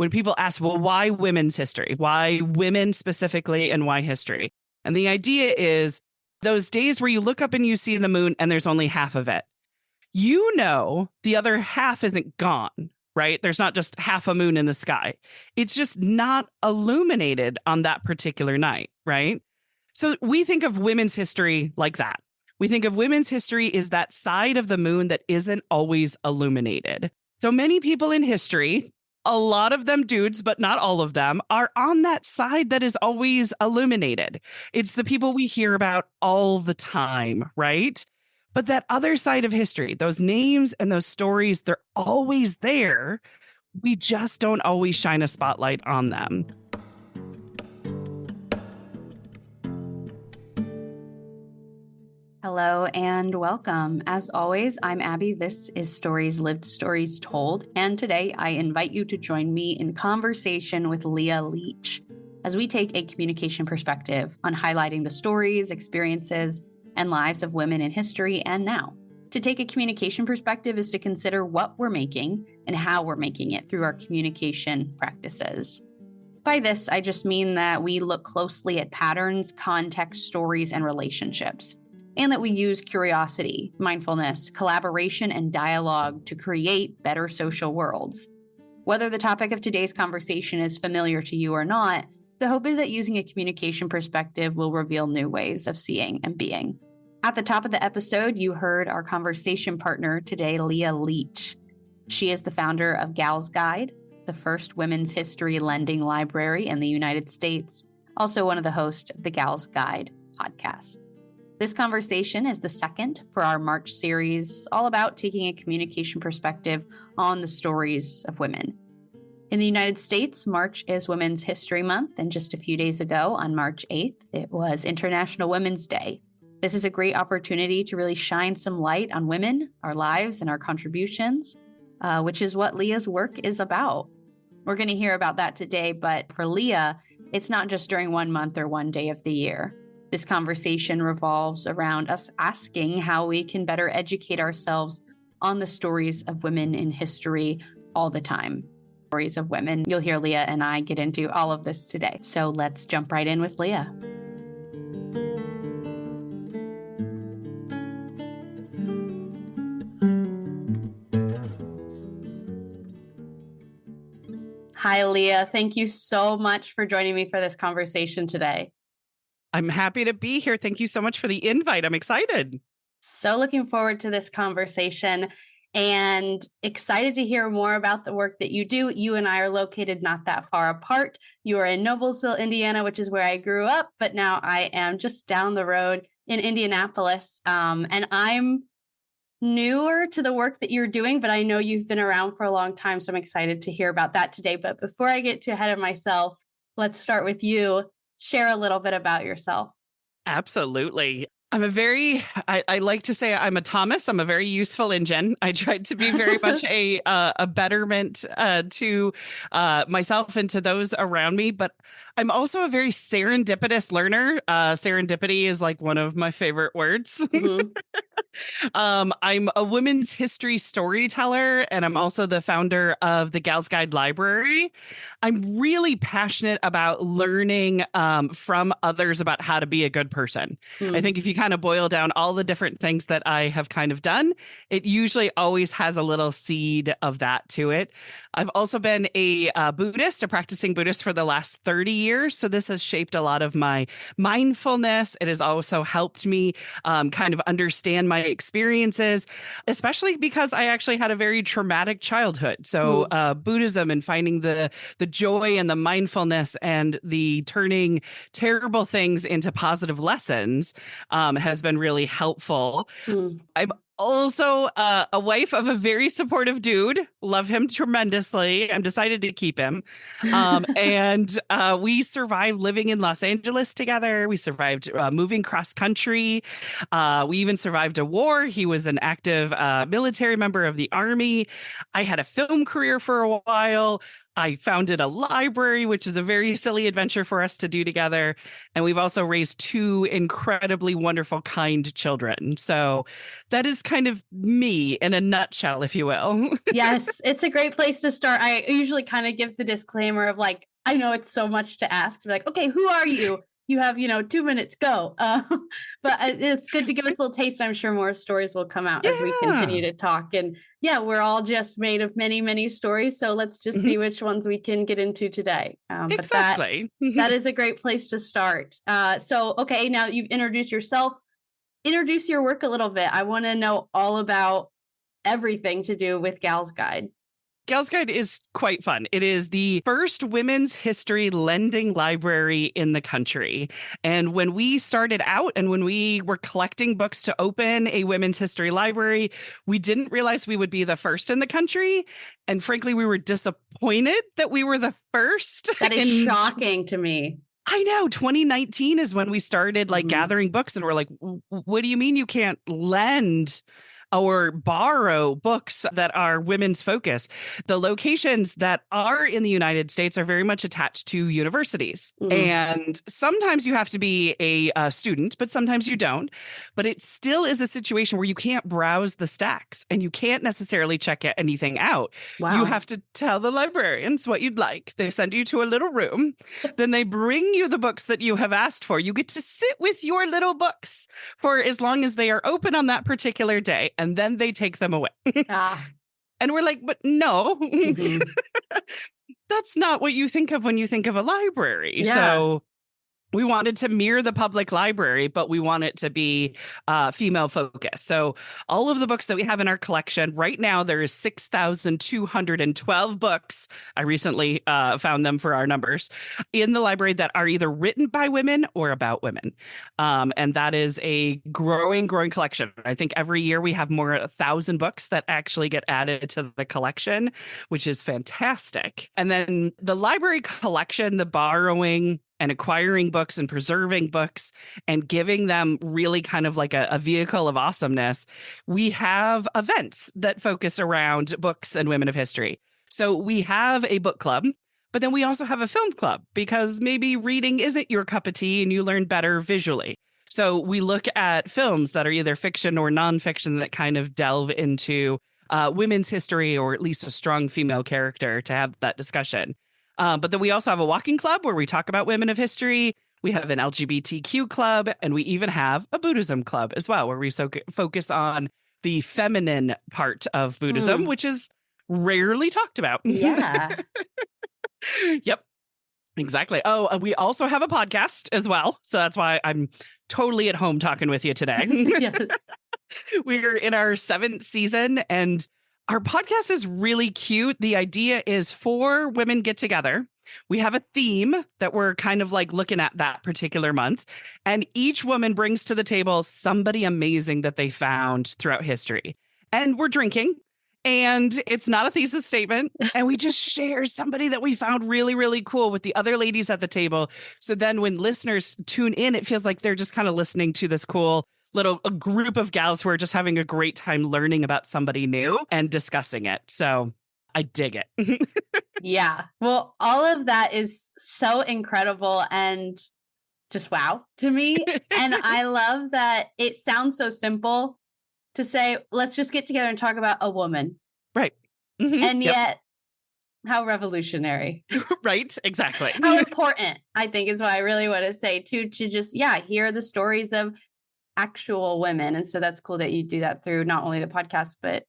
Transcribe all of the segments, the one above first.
when people ask, well, why women's history? Why women specifically, and why history? And the idea is those days where you look up and you see the moon and there's only half of it. You know, the other half isn't gone, right? There's not just half a moon in the sky. It's just not illuminated on that particular night, right? So we think of women's history like that. We think of women's history is that side of the moon that isn't always illuminated. So many people in history, a lot of them dudes, but not all of them, are on that side that is always illuminated. It's the people we hear about all the time, right? But that other side of history, those names and those stories, they're always there. We just don't always shine a spotlight on them. Hello and welcome. As always, I'm Abbie. This is Stories Lived, Stories Told. And today I invite you to join me in conversation with Leah Leach as we take a communication perspective on highlighting the stories, experiences, and lives of women in history and now. To take a communication perspective is to consider what we're making and how we're making it through our communication practices. By this, I just mean that we look closely at patterns, context, stories, and relationships, and that we use curiosity, mindfulness, collaboration, and dialogue to create better social worlds. Whether the topic of today's conversation is familiar to you or not, the hope is that using a communication perspective will reveal new ways of seeing and being. At the top of the episode, you heard our conversation partner today, Leah Leach. She is the founder of Gals Guide, the first women's history lending library in the United States, also one of the hosts of the Gals Guide podcast. This conversation is the second for our March series, all about taking a communication perspective on the stories of women. In the United States, March is Women's History Month, and just a few days ago, on March 8th, it was International Women's Day. This is a great opportunity to really shine some light on women, our lives, and our contributions, which is what Leah's work is about. We're going to hear about that today, but for Leah, it's not just during one month or one day of the year. This conversation revolves around us asking how we can better educate ourselves on the stories of women in history all the time. Stories of women. You'll hear Leah and I get into all of this today. So let's jump right in with Leah. Hi, Leah. Thank you so much for joining me for this conversation today. I'm happy to be here. Thank you so much for the invite. I'm excited. So looking forward to this conversation and excited to hear more about the work that you do. You and I are located not that far apart. You are in Noblesville, Indiana, which is where I grew up, but now I am just down the road in Indianapolis. And I'm newer to the work that you're doing, but I know you've been around for a long time. So I'm excited to hear about that today. But before I get too ahead of myself, let's start with you. Share a little bit about yourself. Absolutely. I like to say I'm a Thomas. I'm a very useful engine. I tried to be very much a betterment to myself and to those around me, but I'm also a very serendipitous learner. Serendipity is like one of my favorite words. Mm-hmm. I'm a women's history storyteller, and I'm also the founder of the Gals Guide Library. I'm really passionate about learning from others about how to be a good person. Mm. I think if you kind of boil down all the different things that I have kind of done, it usually always has a little seed of that to it. I've also been a Buddhist, a practicing Buddhist for the last 30 years. So this has shaped a lot of my mindfulness. It has also helped me kind of understand my experiences, especially because I actually had a very traumatic childhood. So Buddhism and finding the joy and the mindfulness and the turning terrible things into positive lessons has been really helpful. I'm also a wife of a very supportive dude. Love him tremendously. I'm decided to keep him. And we survived living in Los Angeles together. We survived moving cross country. We even survived a war. He was an active military member of the Army. I had a film career for a while. I founded a library, which is a very silly adventure for us to do together. And we've also raised two incredibly wonderful, kind children. So that is kind of me in a nutshell, if you will. Yes, it's a great place to start. I usually kind of give the disclaimer of like, I know it's so much to ask. Like, okay, who are you? You have, 2 minutes, go. But it's good to give us a little taste. I'm sure more stories will come out as we continue to talk. And yeah, we're all just made of many, many stories. So let's just see which ones we can get into today. Exactly. But that is a great place to start. So, okay, now you've introduced yourself. Introduce your work a little bit. I want to know all about everything to do with Gal's Guide. Gal's Guide is quite fun. It is the first women's history lending library in the country. And when we started out and when we were collecting books to open a women's history library, we didn't realize we would be the first in the country. And frankly, we were disappointed that we were the first. That is shocking to me. I know. 2019 is when we started gathering books, and we're like, what do you mean you can't lend or borrow books that are women's focus? The locations that are in the United States are very much attached to universities. And sometimes you have to be a student, but sometimes you don't. But it still is a situation where you can't browse the stacks and you can't necessarily check anything out. Wow. You have to tell the librarians what you'd like. They send you to a little room. Then they bring you the books that you have asked for. You get to sit with your little books for as long as they are open on that particular day. And then they take them away. And we're like, but no, that's not what you think of when you think of a library. Yeah. So we wanted to mirror the public library, but we want it to be female focused. So all of the books that we have in our collection right now, there is 6,212 books. I recently found them for our numbers in the library that are either written by women or about women. And that is a growing collection. I think every year we have more 1,000 books that actually get added to the collection, which is fantastic. And then the library collection, the borrowing and acquiring books and preserving books and giving them really kind of like a vehicle of awesomeness. We have events that focus around books and women of history. So we have a book club, but then we also have a film club because maybe reading isn't your cup of tea and you learn better visually. So we look at films that are either fiction or nonfiction that kind of delve into women's history or at least a strong female character to have that discussion. But then we also have a walking club where we talk about women of history. We have an LGBTQ club, and we even have a Buddhism club as well, where we focus on the feminine part of Buddhism, which is rarely talked about. Yeah. Yep. Exactly. Oh, we also have a podcast as well. So that's why I'm totally at home talking with you today. Yes. We're in our 7th season, and our podcast is really cute. The idea is 4 women get together. We have a theme that we're kind of like looking at that particular month. And each woman brings to the table somebody amazing that they found throughout history. And we're drinking. And it's not a thesis statement. And we just share somebody that we found really, really cool with the other ladies at the table. So then when listeners tune in, it feels like they're just kind of listening to this cool a group of gals who are just having a great time learning about somebody new and discussing it. So I dig it. Yeah. Well, all of that is so incredible and just wow to me. And I love that it sounds so simple to say, let's just get together and talk about a woman. Right. Mm-hmm. And yet how revolutionary. Right. Exactly. How important, I think, is what I really want to say to just, hear the stories of actual women. And so that's cool that you do that through not only the podcast, but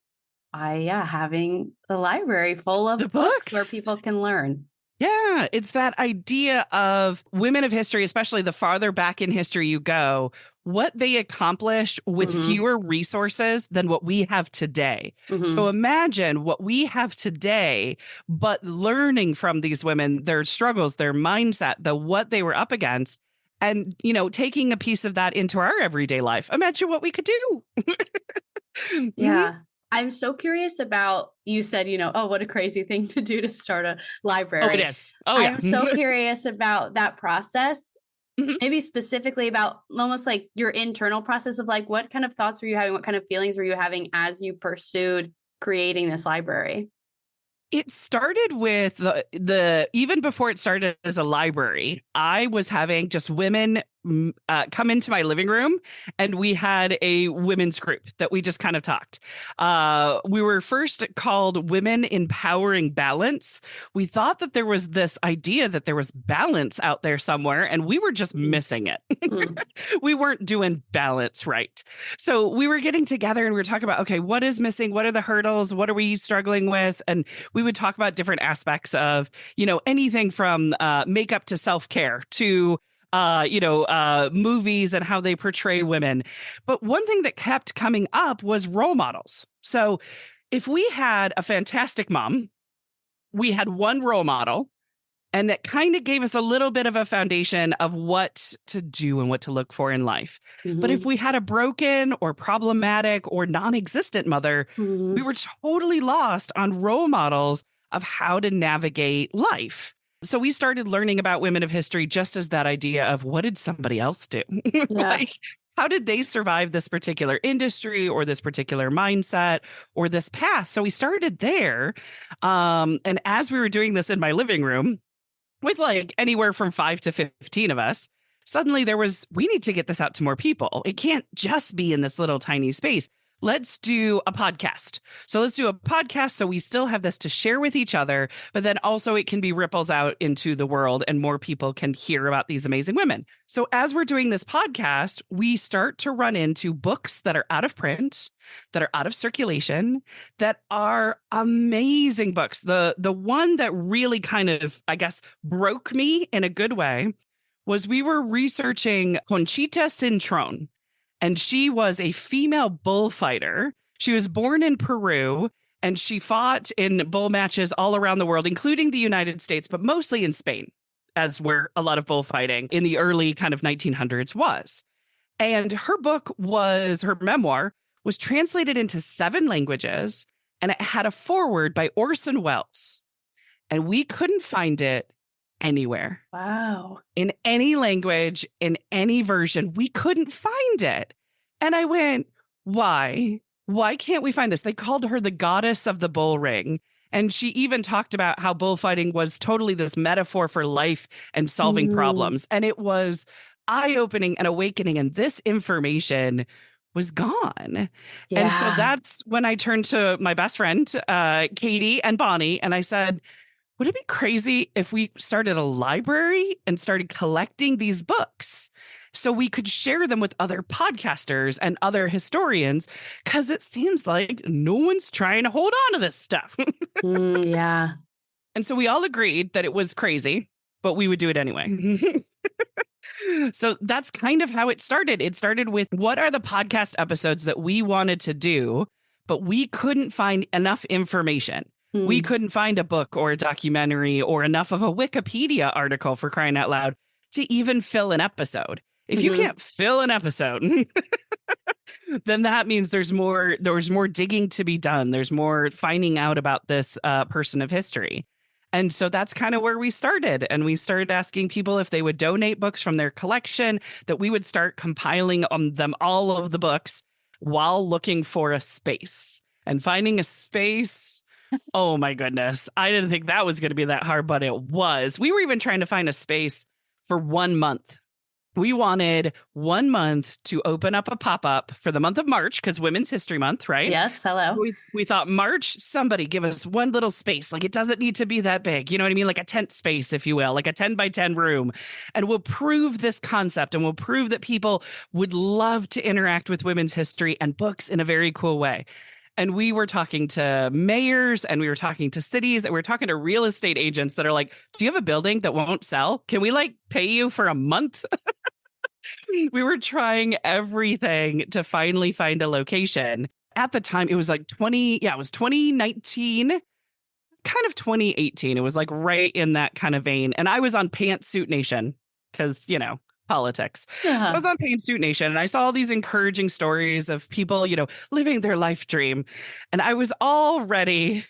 having a library full of books where people can learn. Yeah, it's that idea of women of history, especially the farther back in history you go, what they accomplished with fewer resources than what we have today. So imagine what we have today, but learning from these women, their struggles, their mindset, what they were up against. And, taking a piece of that into our everyday life. Imagine what we could do. Yeah. I'm so curious about, you said, what a crazy thing to do to start a library. Oh, it is. Oh, yeah. I'm so curious about that process. Maybe specifically about almost like your internal process of like, what kind of thoughts were you having? What kind of feelings were you having as you pursued creating this library? It started with the even before it started as a library, I was having just women come into my living room, and we had a women's group that we just kind of talked. We were first called Women Empowering Balance. We thought that there was this idea that there was balance out there somewhere, and we were just missing it. We weren't doing balance right. So we were getting together and we were talking about, okay, what is missing? What are the hurdles? What are we struggling with? And we would talk about different aspects of, anything from makeup to self-care to movies and how they portray women. But one thing that kept coming up was role models. So if we had a fantastic mom, we had one role model, and that kind of gave us a little bit of a foundation of what to do and what to look for in life. But if we had a broken or problematic or non-existent mother, we were totally lost on role models of how to navigate life. So we started learning about women of history just as that idea of what did somebody else do? Like, how did they survive this particular industry or this particular mindset or this past? So we started there. And as we were doing this in my living room, with like anywhere from 5 to 15 of us, suddenly we need to get this out to more people. It can't just be in this little tiny space. Let's do a podcast. So let's do a podcast so we still have this to share with each other, but then also it can be ripples out into the world and more people can hear about these amazing women. So as we're doing this podcast, we start to run into books that are out of print, that are out of circulation, that are amazing books. The one that really kind of, I guess, broke me in a good way was we were researching Conchita Cintrón. And she was a female bullfighter. She was born in Peru, and she fought in bull matches all around the world, including the United States, but mostly in Spain, as where a lot of bullfighting in the early kind of 1900s was. And her memoir was translated into 7 languages, and it had a foreword by Orson Welles. And we couldn't find it anywhere. Wow. In any language, in any version, we couldn't find it. And I went, why? Why can't we find this? They called her the goddess of the bull ring. And she even talked about how bullfighting was totally this metaphor for life and solving problems. And it was eye-opening and awakening. And this information was gone. Yeah. And so that's when I turned to my best friend, Katie and Bonnie, and I said, would it be crazy if we started a library and started collecting these books so we could share them with other podcasters and other historians? Because it seems like no one's trying to hold on to this stuff. Yeah. And so we all agreed that it was crazy, but we would do it anyway. So that's kind of how it started. It started with what are the podcast episodes that we wanted to do, but we couldn't find enough information. We couldn't find a book or a documentary or enough of a Wikipedia article, for crying out loud, to even fill an episode. If you can't fill an episode, then that means there's more digging to be done. There's more finding out about this person of history. And so that's kind of where we started. And we started asking people if they would donate books from their collection, that we would start compiling them, all of the books, while looking for a space. And finding a space, oh my goodness. I didn't think that was going to be that hard, but it was. We were even trying to find a space for 1 month. We wanted 1 month to open up a pop-up for the month of March, because Women's History Month, right? Yes. Hello. We thought, March, somebody give us one little space. Like, it doesn't need to be that big. You know what I mean? Like a tent space, if you will, like a 10 by 10 room. And we'll prove this concept, and we'll prove that people would love to interact with women's history and books in a very cool way. And we were talking to mayors, and we were talking to cities, and we were talking to real estate agents that are like, do you have a building that won't sell? Can we pay you for a month? We were trying everything to finally find a location. At the time, it was it was 2019, kind of 2018. It was right in that kind of vein. And I was on Pantsuit Nation because, politics. Yeah. So I was on Pantsuit Nation, and I saw all these encouraging stories of people, living their life dream. And I was all ready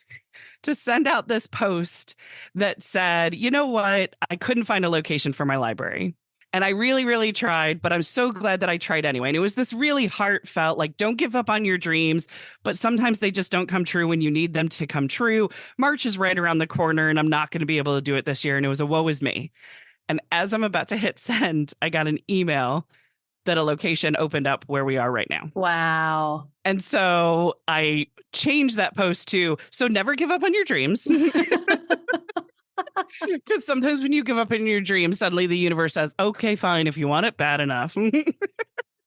to send out this post that said, you know what? I couldn't find a location for my library. And I really, really tried, but I'm so glad that I tried anyway. And it was this really heartfelt, like, don't give up on your dreams, but sometimes they just don't come true when you need them to come true. March is right around the corner and I'm not going to be able to do it this year. And it was a woe is me. And as I'm about to hit send, I got an email that a location opened up where we are right now. Wow. And so I changed that post to, so never give up on your dreams. Because sometimes when you give up on your dreams, suddenly the universe says, okay, fine, if you want it bad enough.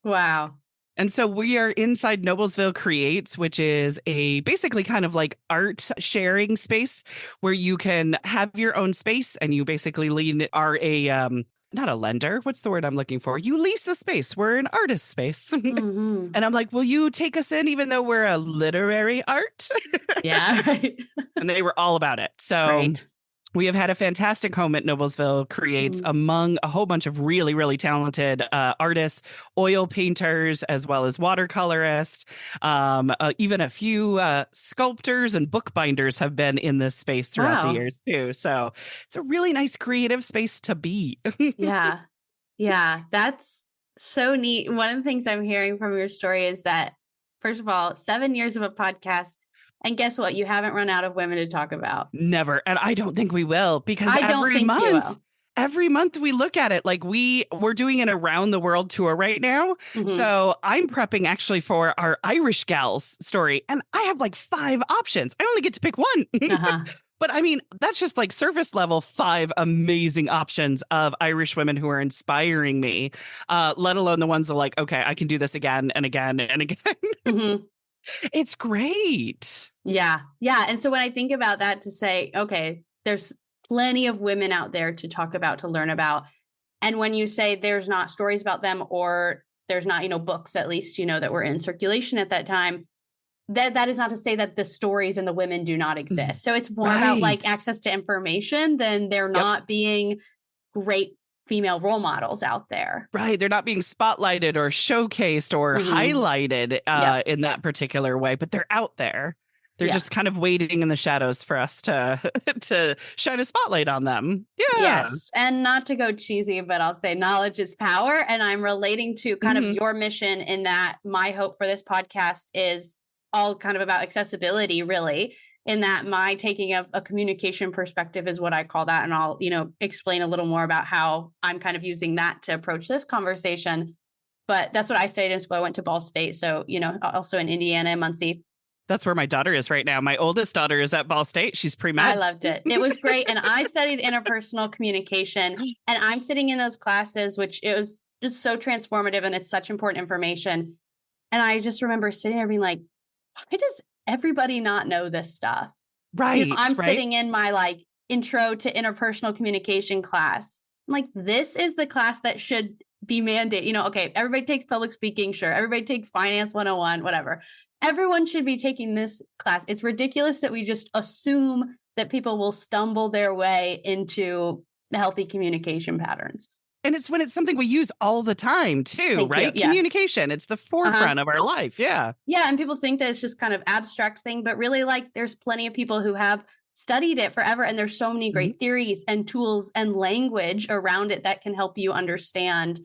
Wow. And so we are inside Noblesville Creates, which is a basically kind of like art sharing space where you can have your own space and you basically are not a lender. What's the word I'm looking for? You lease a space. We're an artist space. Mm-hmm. And I'm like, will you take us in even though we're a literary art? Yeah. Right. And they were all about it. So Right. we have had a fantastic home at Noblesville Creates among a whole bunch of really, really talented artists, oil painters, as well as watercolorists. Even a few sculptors and bookbinders have been in this space throughout the years, too. So it's a really nice creative space to be. Yeah. Yeah. That's so neat. One of the things I'm hearing from your story is that, first of all, 7 years of a podcast. And guess what? You haven't run out of women to talk about. Never. And I don't think we will, because every month we look at it like we're doing an around the world tour right now. Mm-hmm. So I'm prepping actually for our Irish gals story. And I have like 5 options. I only get to pick one. Uh-huh. But I mean, that's just like surface level 5 amazing options of Irish women who are inspiring me, let alone the ones that are like, okay, I can do this again and again and again. Mm-hmm. It's great. Yeah. Yeah. And so when I think about that, to say, okay, there's plenty of women out there to talk about, to learn about. And when you say there's not stories about them, or there's not, books, at least, that were in circulation at that time, that is not to say that the stories and the women do not exist. So it's more about like access to information than there not being great female role models out there. Right. They're not being spotlighted or showcased or highlighted in that particular way, but they're out there. They're just kind of waiting in the shadows for us to shine a spotlight on them. Yeah. Yes. And not to go cheesy, but I'll say knowledge is power. And I'm relating to kind of your mission in that my hope for this podcast is all kind of about accessibility, really. In that my taking a communication perspective is what I call that. And I'll, explain a little more about how I'm kind of using that to approach this conversation. But that's what I studied in school. I went to Ball State. So, also in Indiana and Muncie. That's where my daughter is right now. My oldest daughter is at Ball State. She's pre-med. I loved it. It was great. And I studied interpersonal communication. And I'm sitting in those classes, which it was just so transformative. And it's such important information. And I just remember sitting there being like, why does everybody not know this stuff? Right. I'm sitting in my like intro to interpersonal communication class. I'm like, this is the class that should be mandated. Okay, everybody takes public speaking. Sure. Everybody takes finance 101, whatever. Everyone should be taking this class. It's ridiculous that we just assume that people will stumble their way into healthy communication patterns. And it's when it's something we use all the time too, right? Yes. Communication. It's the forefront of our life. Yeah. Yeah. And people think that it's just kind of abstract thing, but really like there's plenty of people who have studied it forever. And there's so many great theories and tools and language around it that can help you understand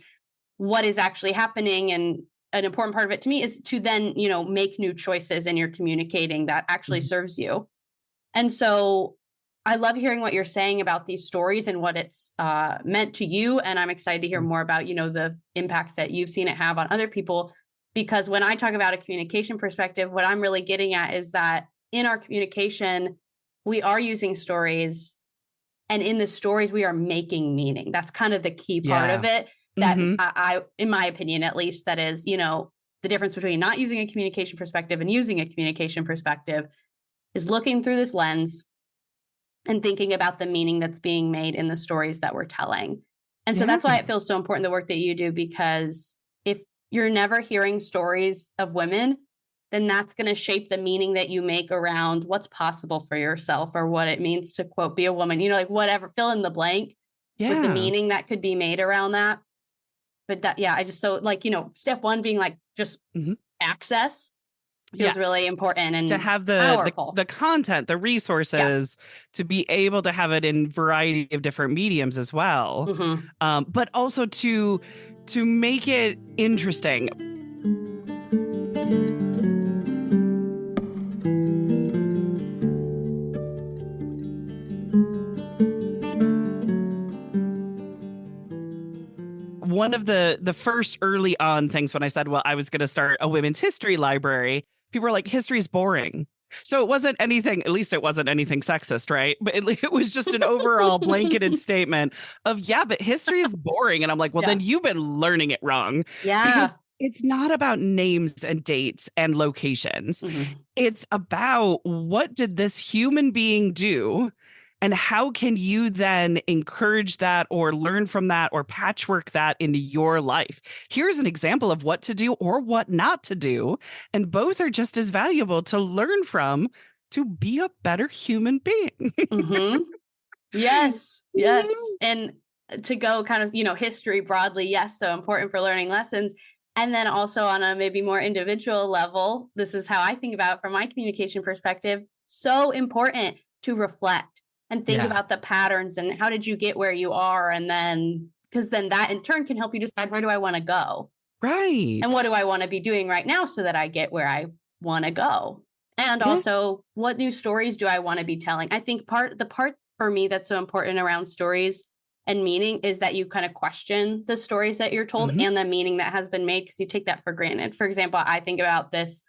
what is actually happening. And an important part of it to me is to then, make new choices in your communicating that actually serves you. And so I love hearing what you're saying about these stories and what it's meant to you. And I'm excited to hear more about, the impacts that you've seen it have on other people. Because when I talk about a communication perspective, what I'm really getting at is that in our communication, we are using stories. And in the stories, we are making meaning. That's kind of the key part of it. That I, in my opinion, at least, that is, the difference between not using a communication perspective and using a communication perspective is looking through this lens and thinking about the meaning that's being made in the stories that we're telling. And so that's why it feels so important, the work that you do, because if you're never hearing stories of women, then that's going to shape the meaning that you make around what's possible for yourself or what it means to, quote, be a woman, like whatever, fill in the blank with the meaning that could be made around that. But that, I just, so like, step one being like just access. feels really Yes. important To and have powerful. the content, the resources, to be able to have it in variety of different mediums as well, but also to make it interesting. One of the first early on things when I said, well, I was going to start a women's history library, people were like, history is boring. So it wasn't anything, at least it wasn't anything sexist, right? But it was just an overall blanketed statement of, yeah, but history is boring. And I'm like, well, then you've been learning it wrong. Yeah. Because it's not about names and dates and locations. It's about, what did this human being do? And how can you then encourage that or learn from that or patchwork that into your life? Here's an example of what to do or what not to do. And both are just as valuable to learn from to be a better human being. Yes. Yes. And to go kind of, history broadly, yes, so important for learning lessons. And then also on a maybe more individual level, this is how I think about it from my communication perspective, so important to reflect and think about the patterns and how did you get where you are? And then, because then that in turn can help you decide, where do I want to go? Right. And what do I want to be doing right now so that I get where I want to go? And also, what new stories do I want to be telling? I think the part for me that's so important around stories and meaning is that you kind of question the stories that you're told and the meaning that has been made, because you take that for granted. For example, I think about this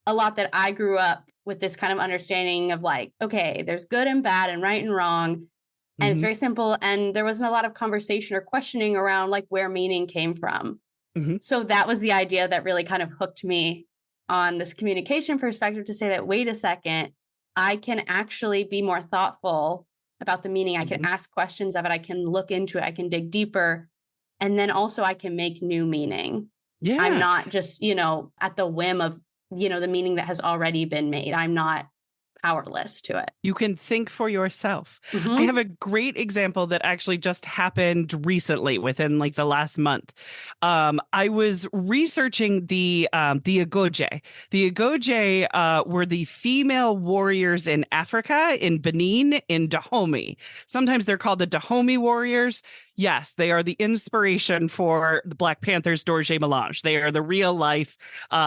a lot, that I grew up with this kind of understanding of like, okay, there's good and bad and right and wrong. And it's very simple. And there wasn't a lot of conversation or questioning around like where meaning came from. So that was the idea that really kind of hooked me on this communication perspective, to say that, wait a second, I can actually be more thoughtful about the meaning. I can ask questions of it. I can look into it. I can dig deeper. And then also I can make new meaning. Yeah. I'm not just, at the whim of, the meaning that has already been made. I'm not powerless to it. You can think for yourself. I have a great example that actually just happened recently, within like the last month. I was researching the Agoje. The Agoje were the female warriors in Africa, in Benin, in Dahomey. Sometimes they're called the Dahomey warriors. Yes, they are the inspiration for the Black Panthers' Dorje Melange. They are the real life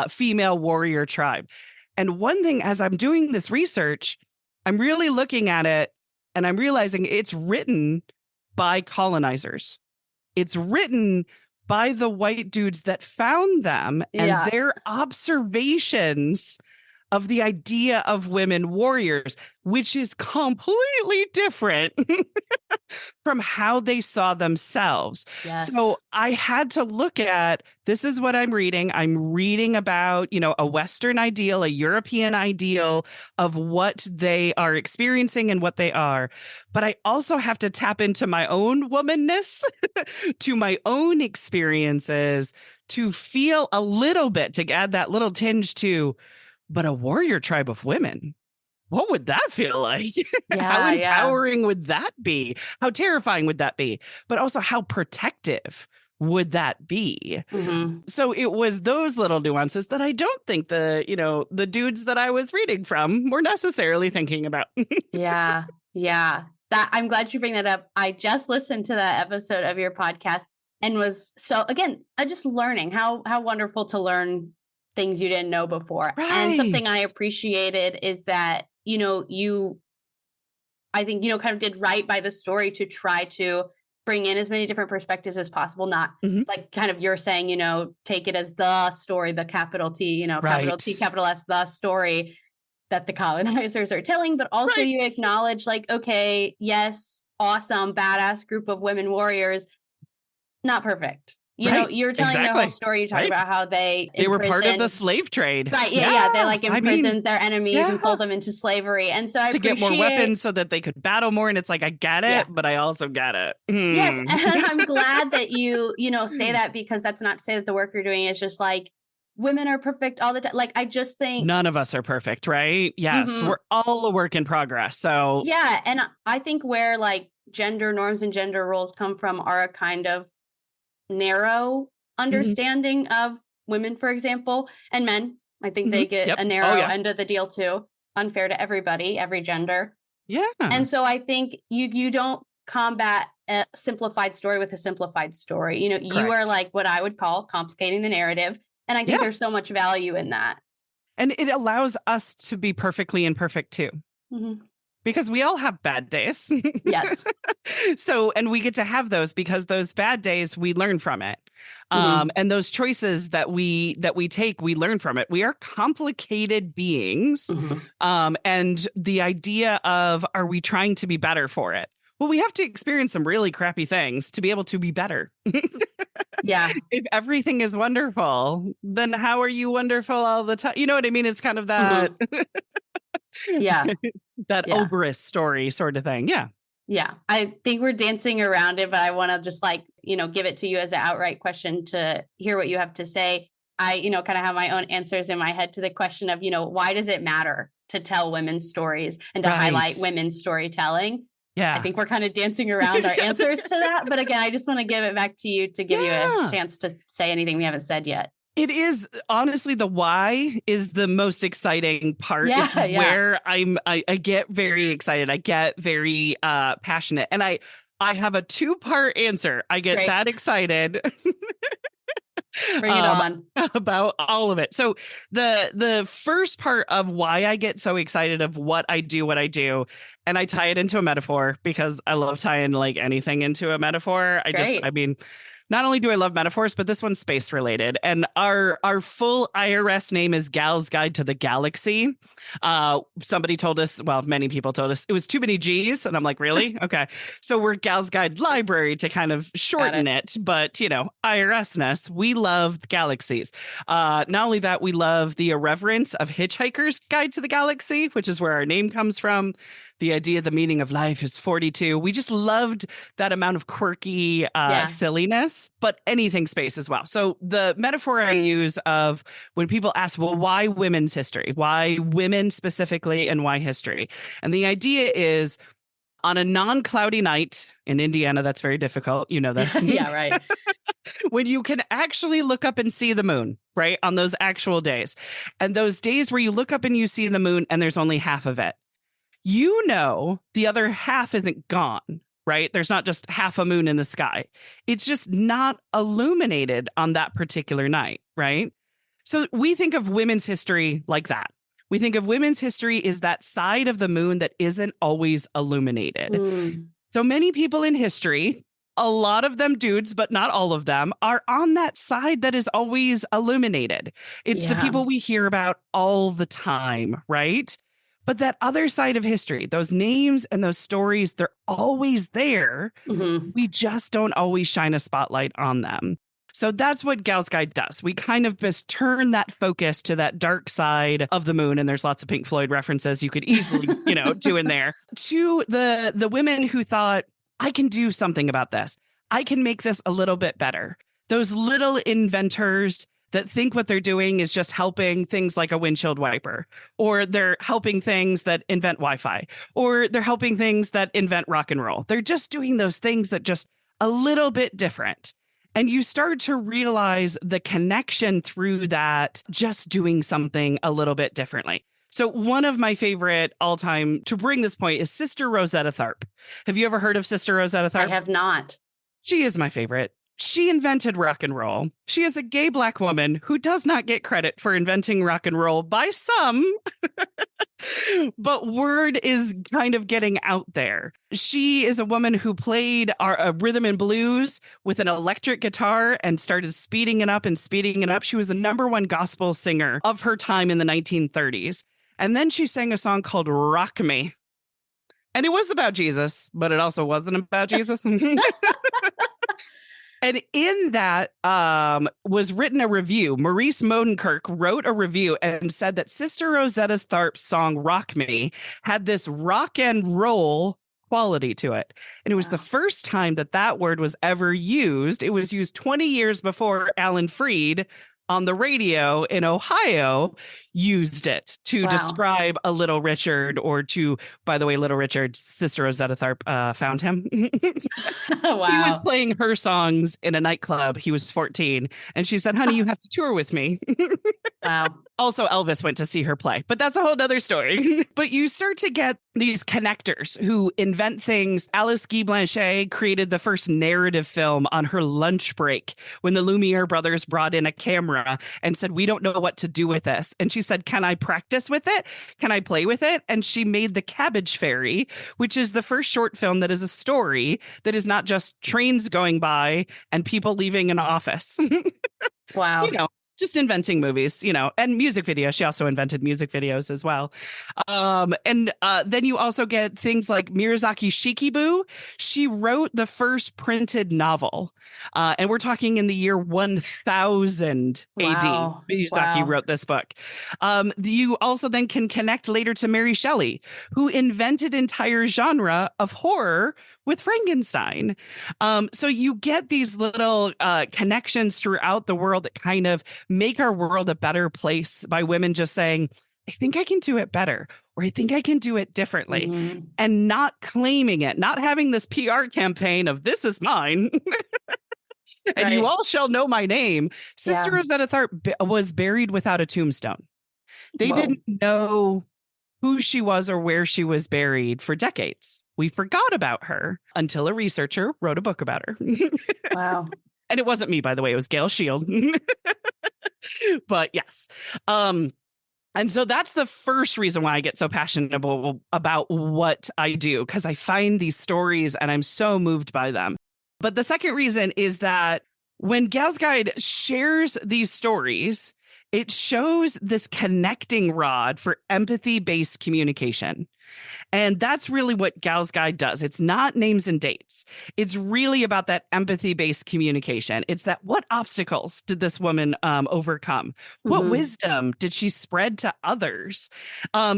female warrior tribe. And one thing, as I'm doing this research, I'm really looking at it and I'm realizing it's written by colonizers. It's written by the white dudes that found them and their observations of the idea of women warriors, which is completely different from how they saw themselves. So I had to look at, this is what I'm reading. I'm reading about, a Western ideal, a European ideal of what they are experiencing and what they are. But I also have to tap into my own womanness, to my own experiences, to feel a little bit, to add that little tinge to, but a warrior tribe of women, what would that feel like? How empowering would that be? How terrifying would that be? But also, how protective would that be? So it was those little nuances that I don't think the dudes that I was reading from were necessarily thinking about. Yeah. That, I'm glad you bring that up. I just listened to that episode of your podcast and was just learning how wonderful to learn things you didn't know before. Right. And something I appreciated is that, I think, kind of did right by the story to try to bring in as many different perspectives as possible. Not like kind of you're saying, take it as the story, the capital T, capital T, capital S, the story that the colonizers are telling, but also you acknowledge like, okay, yes, awesome, badass group of women warriors, not perfect. You're telling the whole story. You talk about how they were part of the slave trade. Right. Yeah. They like imprisoned their enemies and sold them into slavery. And so I appreciate, get more weapons so that they could battle more. And it's like, I get it, but I also get it. Yes. And I'm glad that you say that, because that's not to say that the work you're doing is just like women are perfect all the time. Like, I just think none of us are perfect, right? Yes. We're all a work in progress. So yeah. And I think where like gender norms and gender roles come from are a kind of narrow understanding of women, for example, and men, I think they get Yep. a narrow end of the deal too. Unfair to everybody, every gender. Yeah. And so I think you don't combat a simplified story with a simplified story. You know, you are like what I would call complicating the narrative. And I think there's so much value in that. And it allows us to be perfectly imperfect too. Because we all have bad days. Yes. So, and we get to have those because those bad days, we learn from it. And those choices that we take, we learn from it. We are complicated beings. And the idea of, are we trying to be better for it? Well, we have to experience some really crappy things to be able to be better. Yeah. If everything is wonderful, then how are you wonderful all the time? You know what I mean? It's kind of that, that Oberus story sort of thing. Yeah. Yeah. I think we're dancing around it, but I want to just give it to you as an outright question to hear what you have to say. I, kind of have my own answers in my head to the question of, why does it matter to tell women's stories and to highlight women's storytelling? Yeah. I think we're kind of dancing around our answers to that. But again, I just want to give it back to you to give you a chance to say anything we haven't said yet. It is honestly, the why is the most exciting part. It's where I get very excited. I get very passionate. And I have a 2-part answer. I get that excited. Bring it on. About all of it. So the first part of why I get so excited of what I do, and I tie it into a metaphor because I love tying anything into a metaphor. Not only do I love metaphors, but this one's space related. And our full IRS name is Gal's Guide to the Galaxy. Somebody told us, well, many people told us it was too many G's. And I'm like, really? Okay. So we're Gal's Guide Library to kind of shorten it. But, IRS-ness, we love galaxies. Not only that, we love the irreverence of Hitchhiker's Guide to the Galaxy, which is where our name comes from. The idea, the meaning of life is 42. We just loved that amount of quirky silliness, but anything space as well. So the metaphor I use of when people ask, well, why women's history? Why women specifically and why history? And the idea is on a non-cloudy night in Indiana, that's very difficult. You know this. Yeah, right. When you can actually look up and see the moon, right? On those actual days. And those days where you look up and you see the moon and there's only half of it. The other half isn't gone, right? There's not just half a moon in the sky. It's just not illuminated on that particular night, right? So we think of women's history like that. We think of women's history is that side of the moon that isn't always illuminated. So many people in history, a lot of them dudes, but not all of them, are on that side that is always illuminated. It's the people we hear about all the time, right? But that other side of history, those names and those stories, they're always there. We just don't always shine a spotlight on them. So that's what Gal's Guide does. We kind of just turn that focus to that dark side of the moon. And there's lots of Pink Floyd references you could easily, do in there. To the women who thought, I can do something about this. I can make this a little bit better. Those little inventors that think what they're doing is just helping things like a windshield wiper, or they're helping things that invent Wi-Fi, or they're helping things that invent rock and roll. They're just doing those things that just a little bit different. And you start to realize the connection through that, just doing something a little bit differently. So one of my favorite all time to bring this point is Sister Rosetta Tharpe. Have you ever heard of Sister Rosetta Tharpe? I have not. She is my favorite. She invented rock and roll. She is a gay Black woman who does not get credit for inventing rock and roll by some, but word is kind of getting out there. She is a woman who played a rhythm and blues with an electric guitar and started speeding it up and speeding it up. She was a #1 gospel singer of her time in the 1930s. And then she sang a song called Rock Me. And it was about Jesus, but it also wasn't about Jesus. And in that was written a review. Maurice Modenkirk wrote a review and said that Sister Rosetta Tharpe's song Rock Me had this rock and roll quality to it. And it was the first time that word was ever used. It was used 20 years before Alan Freed on the radio in Ohio used it to describe a Little Richard, or to, by the way, Little Richard, Sister Rosetta Tharpe found him. He was playing her songs in a nightclub. He was 14. And she said, honey, you have to tour with me. Wow. Also, Elvis went to see her play, but that's a whole other story. But you start to get these connectors who invent things. Alice Guy Blanchet created the first narrative film on her lunch break when the Lumiere brothers brought in a camera and said, "We don't know what to do with this." And she said, "Can I practice with it? Can I play with it?" And she made The Cabbage Fairy, which is the first short film that is a story that is not just trains going by and people leaving an office. Wow. Just inventing movies, and music videos. She also invented music videos as well. And then you also get things like Miyazaki Shikibu. She wrote the first printed novel. And we're talking in the year 1000 AD. Wow. Miyazaki wrote this book. You also then can connect later to Mary Shelley, who invented entire genre of horror with Frankenstein. So you get these little connections throughout the world that kind of make our world a better place by women just saying, "I think I can do it better," or "I think I can do it differently," and not claiming it, not having this PR campaign of "this is mine." And you all shall know my name. Sister of Zenithar was buried without a tombstone. They didn't know who she was or where she was buried for decades. We forgot about her until a researcher wrote a book about her. Wow. And it wasn't me, by the way. It was Gail Shield. But yes. And so that's the first reason why I get so passionate about what I do, because I find these stories and I'm so moved by them. But the second reason is that when Gal's Guide shares these stories, it shows this connecting rod for empathy-based communication. And that's really what Gal's Guide does. It's not names and dates. It's really about that empathy-based communication. It's that what obstacles did this woman overcome? What wisdom did she spread to others?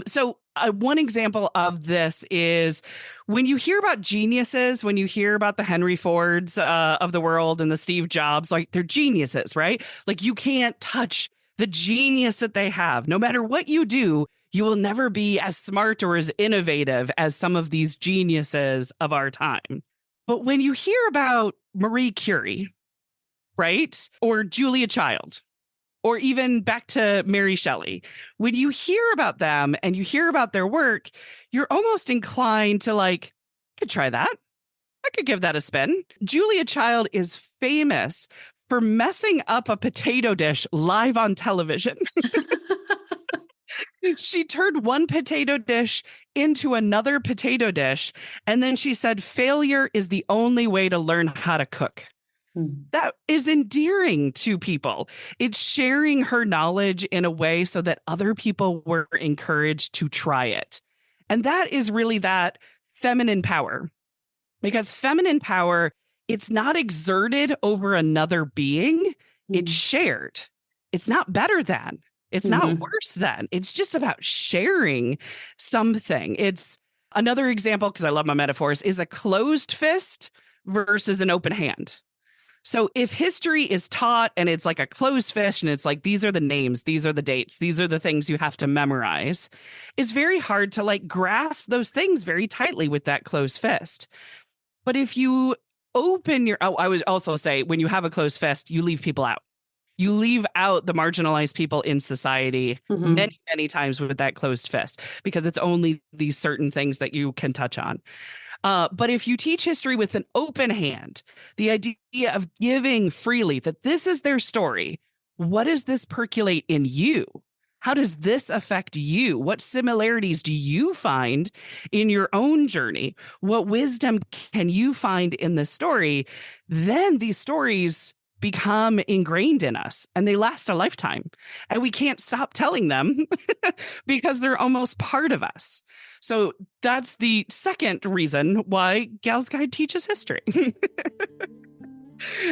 So one example of this is when you hear about geniuses, when you hear about the Henry Fords of the world and the Steve Jobs, like they're geniuses, right? Like you can't touch the genius that they have. No matter what you do, you will never be as smart or as innovative as some of these geniuses of our time. But when you hear about Marie Curie, right? Or Julia Child, or even back to Mary Shelley, when you hear about them and you hear about their work, you're almost inclined to like, I could try that. I could give that a spin. Julia Child is famous for messing up a potato dish live on television. She turned one potato dish into another potato dish, and then she said, "Failure is the only way to learn how to cook." That is endearing to people. It's sharing her knowledge in a way so that other people were encouraged to try it. And that is really that feminine power. Because feminine power, it's not exerted over another being. It's shared. It's not better than. It's not worse than. It's just about sharing something. It's another example, because I love my metaphors, is a closed fist versus an open hand. So if history is taught and it's like a closed fist and it's like, these are the names, these are the dates, these are the things you have to memorize, it's very hard to like grasp those things very tightly with that closed fist. But if you open your, I would also say when you have a closed fist, you leave people out. You leave out the marginalized people in society many, many times with that closed fist, because it's only these certain things that you can touch on. But if you teach history with an open hand, the idea of giving freely, that this is their story, what does this percolate in you? How does this affect you? What similarities do you find in your own journey? What wisdom can you find in this story? Then these stories become ingrained in us and they last a lifetime, and we can't stop telling them because they're almost part of us. So that's the second reason why Gal's Guide teaches history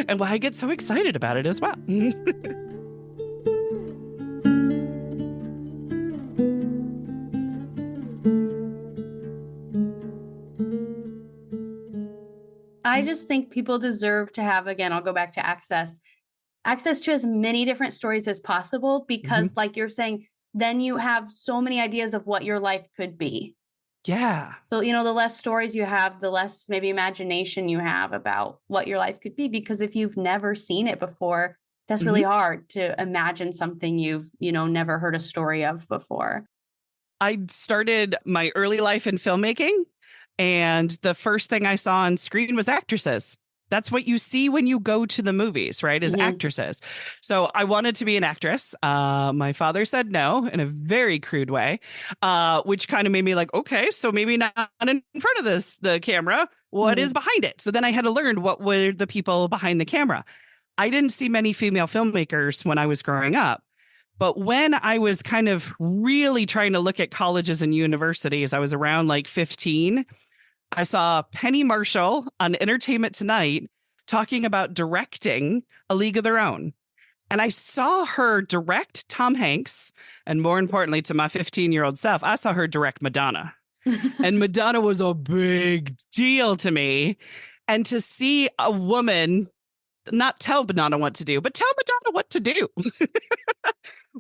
and why I get so excited about it as well. I just think people deserve to have, again, I'll go back to access to as many different stories as possible, because like you're saying, then you have so many ideas of what your life could be. Yeah. So, the less stories you have, the less maybe imagination you have about what your life could be, because if you've never seen it before, That's really hard to imagine something you've, never heard a story of before. I started my early life in filmmaking, and the first thing I saw on screen was actresses. That's what you see when you go to the movies, right? Is actresses. So I wanted to be an actress. My father said no in a very crude way, which kind of made me like, okay, so maybe not in front of the camera. What is behind it? So then I had to learn what were the people behind the camera. I didn't see many female filmmakers when I was growing up. But when I was kind of really trying to look at colleges and universities, I was around like 15. I saw Penny Marshall on Entertainment Tonight talking about directing A League of Their Own. And I saw her direct Tom Hanks. And more importantly, to my 15-year-old self, I saw her direct Madonna. And Madonna was a big deal to me. And to see a woman not tell Madonna what to do, but tell Madonna what to do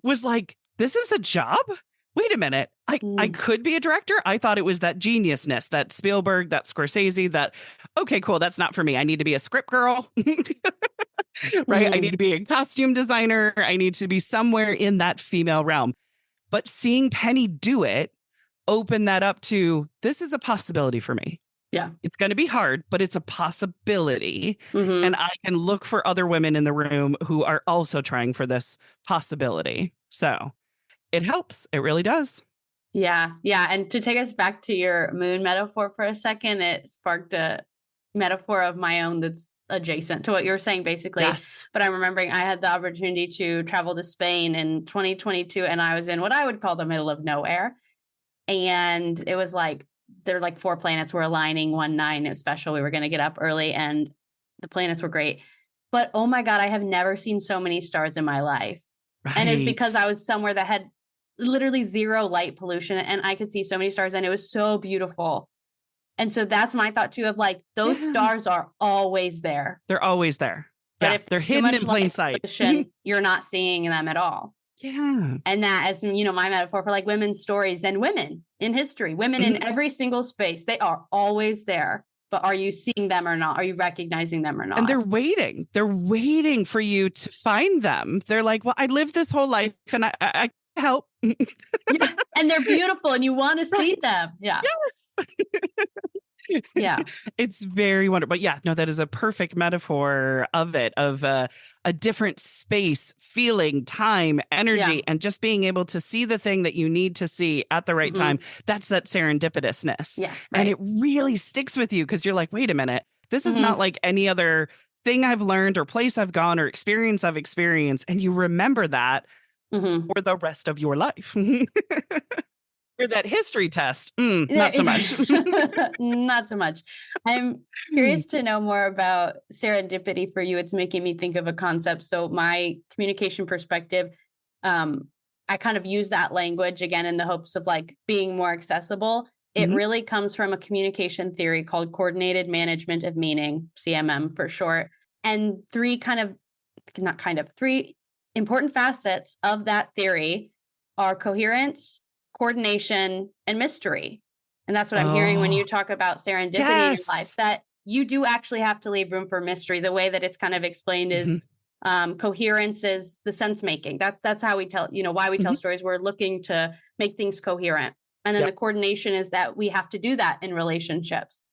was like, this is a job? Wait a minute. I could be a director. I thought it was that geniusness, that Spielberg, that Scorsese, that, okay, cool. That's not for me. I need to be a script girl, right? I need to be a costume designer. I need to be somewhere in that female realm. But seeing Penny do it opened that up to, this is a possibility for me. Yeah. It's going to be hard, but it's a possibility. And I can look for other women in the room who are also trying for this possibility. So it helps. It really does. Yeah. Yeah. And to take us back to your moon metaphor for a second, it sparked a metaphor of my own that's adjacent to what you're saying, basically. Yes. But I'm remembering I had the opportunity to travel to Spain in 2022, and I was in what I would call the middle of nowhere. And it was like, there were like 4 planets were aligning one night. It was special. We were going to get up early and the planets were great. But oh my God, I have never seen so many stars in my life. Right. And it's because I was somewhere that had literally zero light pollution and I could see so many stars and it was so beautiful. And so that's my thought too, of like, those stars are always there. They're always there. But yeah, if they're hidden in plain sight. You're not seeing them at all. Yeah. And that as, my metaphor for like women's stories and women in history, women in every single space, they are always there. But are you seeing them or not? Are you recognizing them or not? And they're waiting. They're waiting for you to find them. They're like, well, I lived this whole life and I help. Yeah. And they're beautiful and you want to see them. Yeah. Yes. Yeah. It's very wonderful. But yeah, no, that is a perfect metaphor of it, of a different space, feeling, time, energy, and just being able to see the thing that you need to see at the right time. That's that serendipitousness. Yeah. Right. And it really sticks with you because you're like, wait a minute, this is not like any other thing I've learned or place I've gone or experience I've experienced. And you remember that for the rest of your life. For that history test, not so much. Not so much. I'm curious to know more about serendipity for you. It's making me think of a concept. So my communication perspective, I kind of use that language again in the hopes of like being more accessible. It really comes from a communication theory called coordinated management of meaning, CMM for short. And three important facets of that theory are coherence, coordination, and mystery. And that's what I'm hearing when you talk about serendipity in life, that you do actually have to leave room for mystery. The way that it's kind of explained is coherence is the sense making. That's how we tell, why we tell stories. We're looking to make things coherent. And then the coordination is that we have to do that in relationships.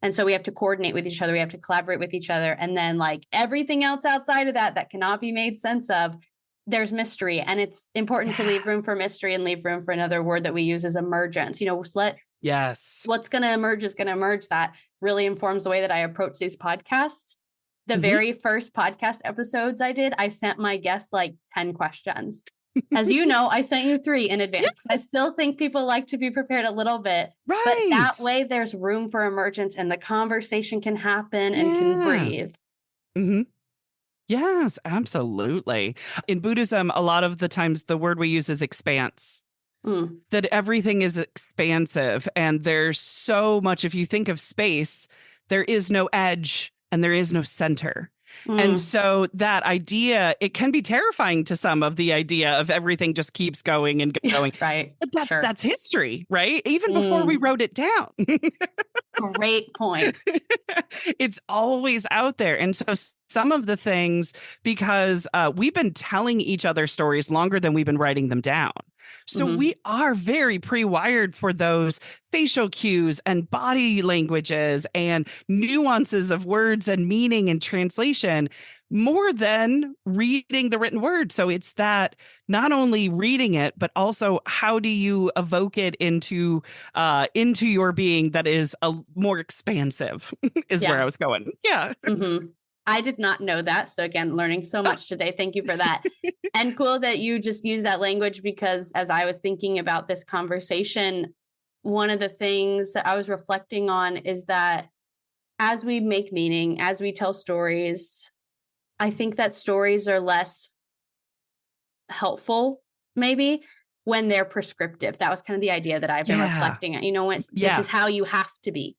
And so we have to coordinate with each other. We have to collaborate with each other. And then like everything else outside of that cannot be made sense of, there's mystery. And it's important to leave room for mystery and leave room for another word that we use is emergence. What's going to emerge is going to emerge. That really informs the way that I approach these podcasts. The very first podcast episodes I did, I sent my guests like 10 questions. As you know, I sent you 3 in advance because I still think people like to be prepared a little bit. Right. But that way there's room for emergence and the conversation can happen and can breathe. Yes, absolutely. In Buddhism, a lot of the times the word we use is expanse. That everything is expansive and there's so much. If you think of space, there is no edge and there is no center. And so that idea, it can be terrifying to some of the idea of everything just keeps going and going. Right. But that's history, right? Even before we wrote it down. Great point. It's always out there. And so some of the things, because we've been telling each other stories longer than we've been writing them down. So we are very pre-wired for those facial cues and body languages and nuances of words and meaning and translation more than reading the written word. So it's that not only reading it, but also how do you evoke it into your being that is a more expansive is where I was going. Yeah. I did not know that. So again, learning so much today. Thank you for that. And cool that you just use that language, because as I was thinking about this conversation, one of the things that I was reflecting on is that as we make meaning, as we tell stories, I think that stories are less helpful, maybe, when they're prescriptive. That was kind of the idea that I've been reflecting on. You know, this is how you have to be.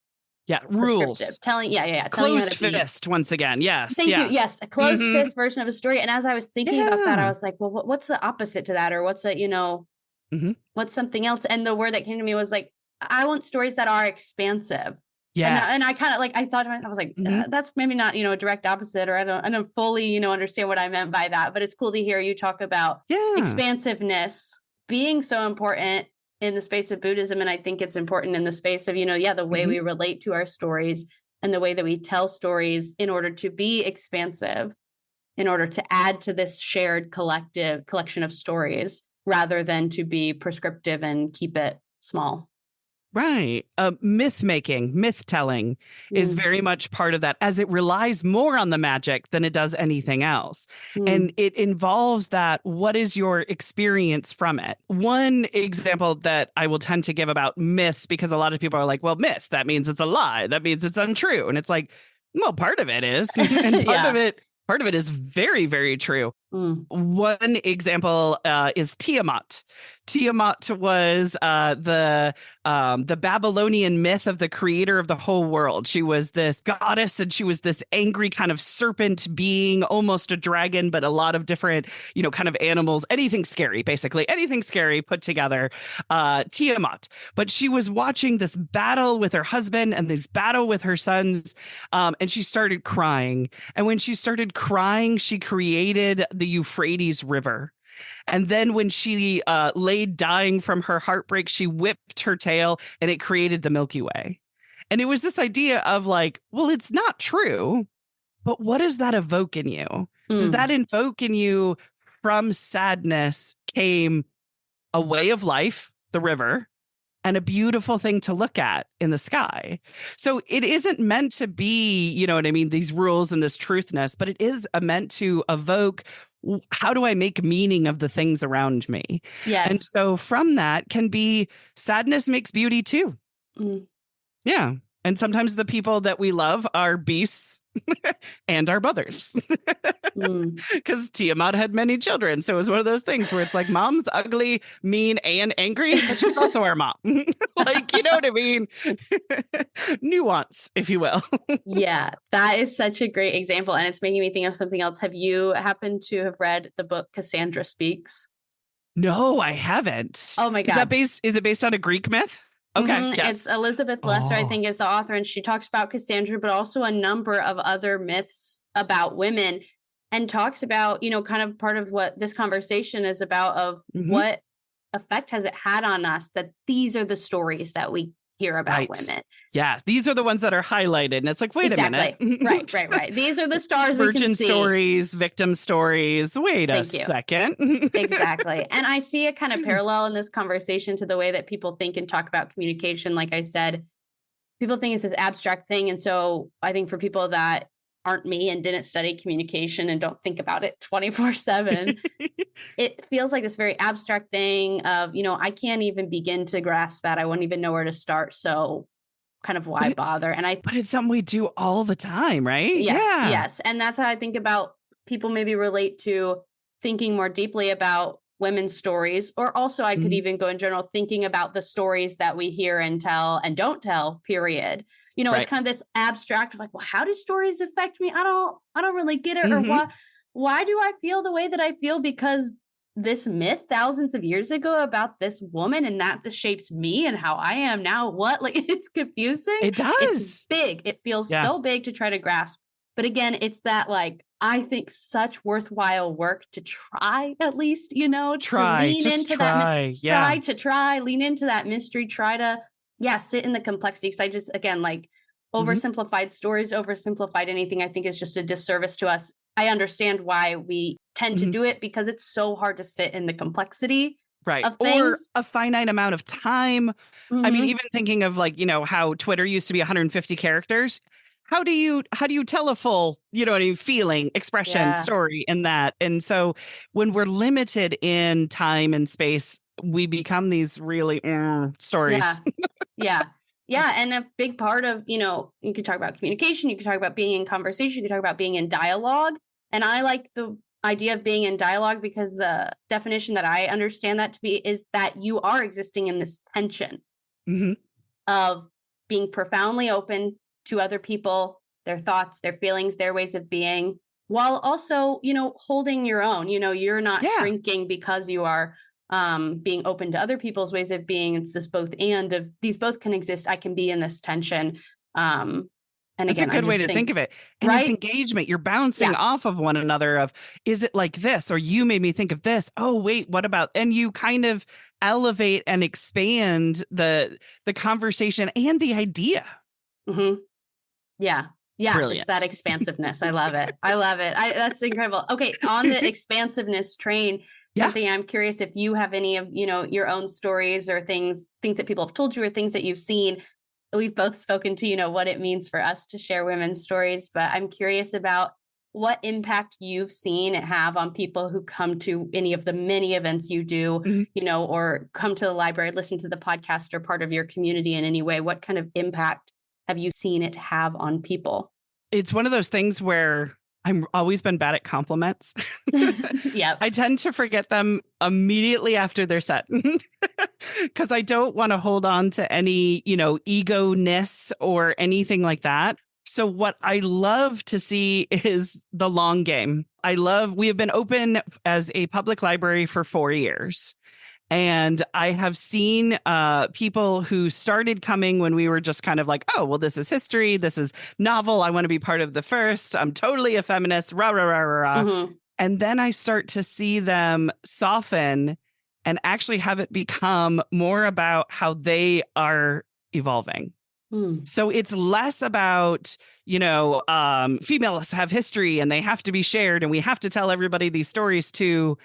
Yeah, rules. Telling closed fist once again. Yes. Thank you. Yes, a closed fist version of a story. And as I was thinking about that, I was like, well, what's the opposite to that, or what's what's something else? And the word that came to me was like, I want stories that are expansive. Yes. And I kind of I thought I was like, that's maybe not a direct opposite, or I don't fully understand what I meant by that. But it's cool to hear you talk about expansiveness being so important in the space of Buddhism. And I think it's important in the space of, the way we relate to our stories and the way that we tell stories in order to be expansive, in order to add to this shared collection of stories, rather than to be prescriptive and keep it small. Right. Myth making, myth telling is very much part of that, as it relies more on the magic than it does anything else. And it involves that. What is your experience from it? One example that I will tend to give about myths, because a lot of people are like, well, myths, that means it's a lie. That means it's untrue. And it's like, well, part of it is. And part of it is very, very true. One example is Tiamat. Tiamat was the Babylonian myth of the creator of the whole world. She was this goddess, and she was this angry kind of serpent being, almost a dragon, but a lot of different, kind of animals, anything scary, basically anything scary put together. Tiamat. But she was watching this battle with her husband and this battle with her sons, and she started crying. And when she started crying, she created the Euphrates River. And then when she laid dying from her heartbreak, she whipped her tail and it created the Milky Way. And it was this idea of like, well, it's not true, but what does that evoke in you? Does that evoke in you, from sadness came a way of life, the river, and a beautiful thing to look at in the sky. So it isn't meant to be, these rules and this truthness, but it is meant to evoke, how do I make meaning of the things around me? Yes. And so from that can be sadness makes beauty too. Yeah. And sometimes the people that we love are beasts and our mothers, because Tiamat had many children. So it was one of those things where it's like, mom's ugly, mean, and angry, but she's also our mom. Like, you know what I mean? Nuance, if you will. Yeah, that is such a great example. And it's making me think of something else. Have you happened to have read the book Cassandra Speaks? No, I haven't. Oh my God. Is it based on a Greek myth? Okay. Yes. It's Elizabeth Lesser, I think, is the author, and she talks about Cassandra, but also a number of other myths about women, and talks about, kind of part of what this conversation is about, of what effect has it had on us that these are the stories that we hear about women. Yeah, these are the ones that are highlighted. And it's like, wait a minute. Right. These are the stars we Virgin can see. stories, victim stories. Wait a second. Exactly. And I see a kind of parallel in this conversation to the way that people think and talk about communication. Like I said, people think it's an abstract thing. And so I think for people that aren't me and didn't study communication and don't think about it 24/7, it feels like this very abstract thing of, I can't even begin to grasp that. I wouldn't even know where to start. So kind of why bother? But it's something we do all the time, right? Yes. And that's how I think about people maybe relate to thinking more deeply about women's stories, or also I could even go in general thinking about the stories that we hear and tell and don't tell, period. it's Right. kind of this abstract of like, well, how do stories affect me? I don't really get it. Or Mm-hmm. why do I feel the way that I feel? Because this myth thousands of years ago about this woman, and that shapes me and how I am now. What? Like, it's confusing. It It's does. big. It feels Yeah. so big to try to grasp. But again, it's that, like, I think such worthwhile work to try, at least, to lean Just into that try. Yeah. lean into that mystery, try to, sit in the complexity. Cause I just, again, like, Mm-hmm. oversimplified stories, oversimplified anything, I think is just a disservice to us. I understand why we tend to Mm-hmm. do it, because it's so hard to sit in the complexity Right. of Or things. a finite amount of time. I mean, Mhm. even thinking of like, how Twitter used to be 150 characters. How do you tell a full, what I mean, feeling, expression, Yeah. story in that? And so when we're limited in time and space, we become these really Yeah. stories. Yeah. Yeah. And a big part of, you could talk about communication, you could talk about being in conversation, you could talk about being in dialogue. And I like the idea of being in dialogue because the definition that I understand that to be is that you are existing in this tension Hmm. of being profoundly open to other people, their thoughts, their feelings, their ways of being, while also, holding your own. You're not Yeah. shrinking because you are being open to other people's ways of being. It's this both and of these both can exist. I can be in this tension. And That's a again, I good way just to think think, of it. And it's right? engagement. You're bouncing Yeah. off of one another of, is it like this? Or you made me think of this. Oh, wait, what about? And you kind of elevate and expand the conversation and the idea. Hmm. Yeah. It's Yeah. It's that brilliant. expansiveness. I love it. I love it. That's incredible. Okay. On the expansiveness train, Yeah. something I'm curious if you have any of, your own stories or things that people have told you or things that you've seen. We've both spoken to, what it means for us to share women's stories, but I'm curious about what impact you've seen it have on people who come to any of the many events you do, Mhm. or come to the library, listen to the podcast, or part of your community in any way. What kind of impact have you seen it have on people? It's one of those things where I've always been bad at compliments. Yep. I tend to forget them immediately after they're set because I don't want to hold on to any, ego-ness or anything like that. So what I love to see is the long game. We have been open as a public library for 4 years. And I have seen people who started coming when we were just kind of like, oh, well, this is history. This is novel. I want to be part of the first. I'm totally a feminist. Rah, rah, rah, rah, rah. Mm-hmm. And then I start to see them soften and actually have it become more about how they are evolving. Mm. So it's less about, females have history and they have to be shared and we have to tell everybody these stories too.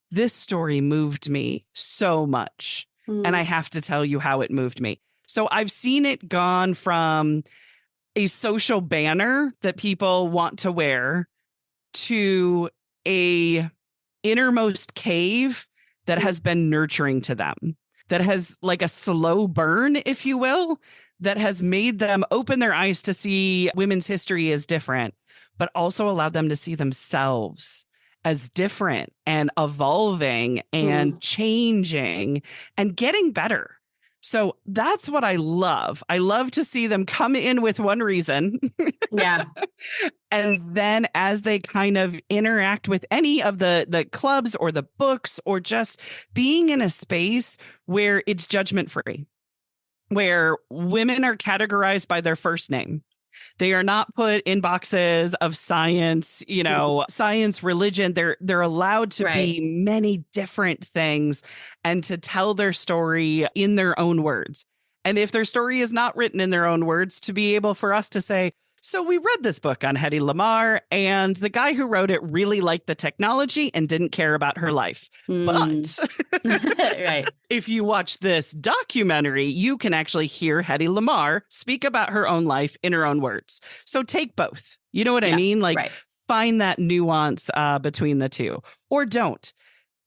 This story moved me so much, and I Mm. have to tell you how it moved me. So I've seen it gone from a social banner that people want to wear to a innermost cave that has been nurturing to them, that has like a slow burn, if you will, that has made them open their eyes to see women's history as different, but also allowed them to see themselves as different and evolving and changing and getting better. So that's what I love. I love to see them come in with one reason. Yeah. And then as they kind of interact with any of the clubs or the books or just being in a space where it's judgment free, where women are categorized by their first name. They are not put in boxes of science, science, religion. They're allowed to Right. be many different things and to tell their story in their own words. And if their story is not written in their own words, to be able for us to say, so we read this book on Hedy Lamarr, and the guy who wrote it really liked the technology and didn't care about her life. But Right. if you watch this documentary, you can actually hear Hedy Lamarr speak about her own life in her own words. So take both. You know what I mean? Like, right. find that nuance between the two, or don't.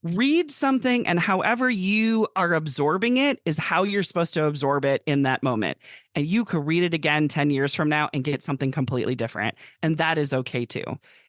Read something, and however you are absorbing it is how you're supposed to absorb it in that moment. And you could read it again 10 years from now and get something completely different. And that is okay too.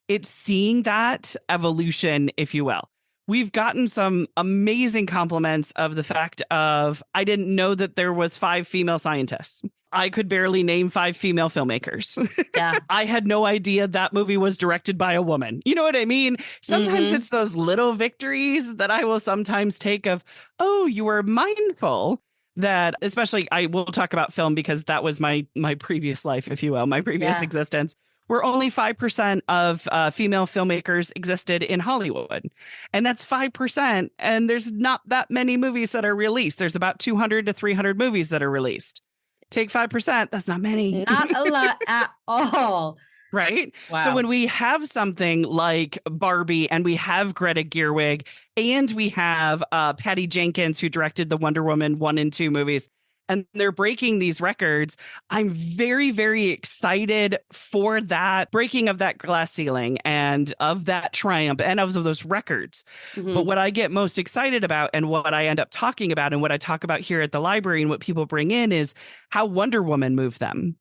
It's seeing that evolution, if you will. we've gotten some amazing compliments of the fact of, I didn't know that there was 5 female scientists. I could barely name 5 female filmmakers. Yeah. I had no idea that movie was directed by a woman. You know what I mean? Sometimes it's those little victories that I will sometimes take of, oh, you were mindful that, especially I will talk about film because that was my previous life, if you will, my previous existence, where only 5% of female filmmakers existed in Hollywood. And that's 5%. And there's not that many movies that are released. There's about 200 to 300 movies that are released. Take 5%. That's not many. Not a lot at all. Right. Wow. So when we have something like Barbie and we have Greta Gerwig and we have Patty Jenkins, who directed the Wonder Woman 1 and 2 movies, and they're breaking these records, I'm very, very excited for that breaking of that glass ceiling and of that triumph and of those records. But what I get most excited about and what I end up talking about and what I talk about here at the library and what people bring in is how Wonder Woman moved them,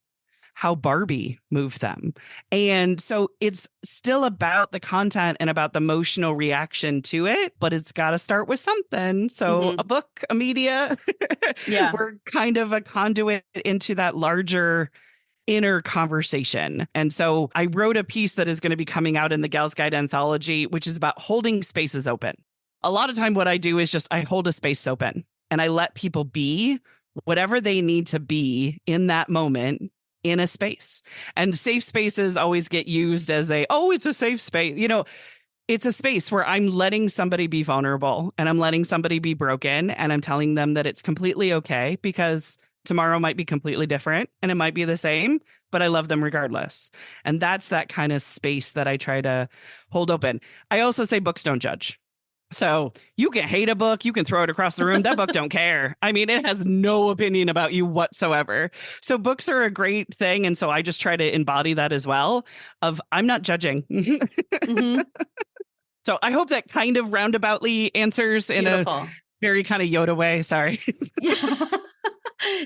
how Barbie moved them. And so it's still about the content and about the emotional reaction to it, but it's got to start with something. So a book, a media, we're kind of a conduit into that larger inner conversation. And so I wrote a piece that is going to be coming out in the Gals Guide anthology, which is about holding spaces open. A lot of time what I do is just I hold a space open and I let people be whatever they need to be in that moment in a space. And safe spaces always get used as it's a safe space. You know, it's a space where I'm letting somebody be vulnerable and I'm letting somebody be broken and I'm telling them that it's completely okay because tomorrow might be completely different and it might be the same, but I love them regardless. And that's that kind of space that I try to hold open. I also say books don't judge. So you can hate a book, you can throw it across the room. That book don't care. I mean, it has no opinion about you whatsoever. So books are a great thing. And so I just try to embody that as well of I'm not judging. So I hope that kind of roundaboutly answers in a very kind of Yoda way. Sorry.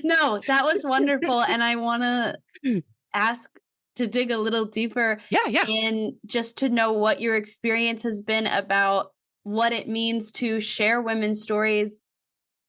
No, that was wonderful. And I want to ask to dig a little deeper in just to know what your experience has been about what it means to share women's stories,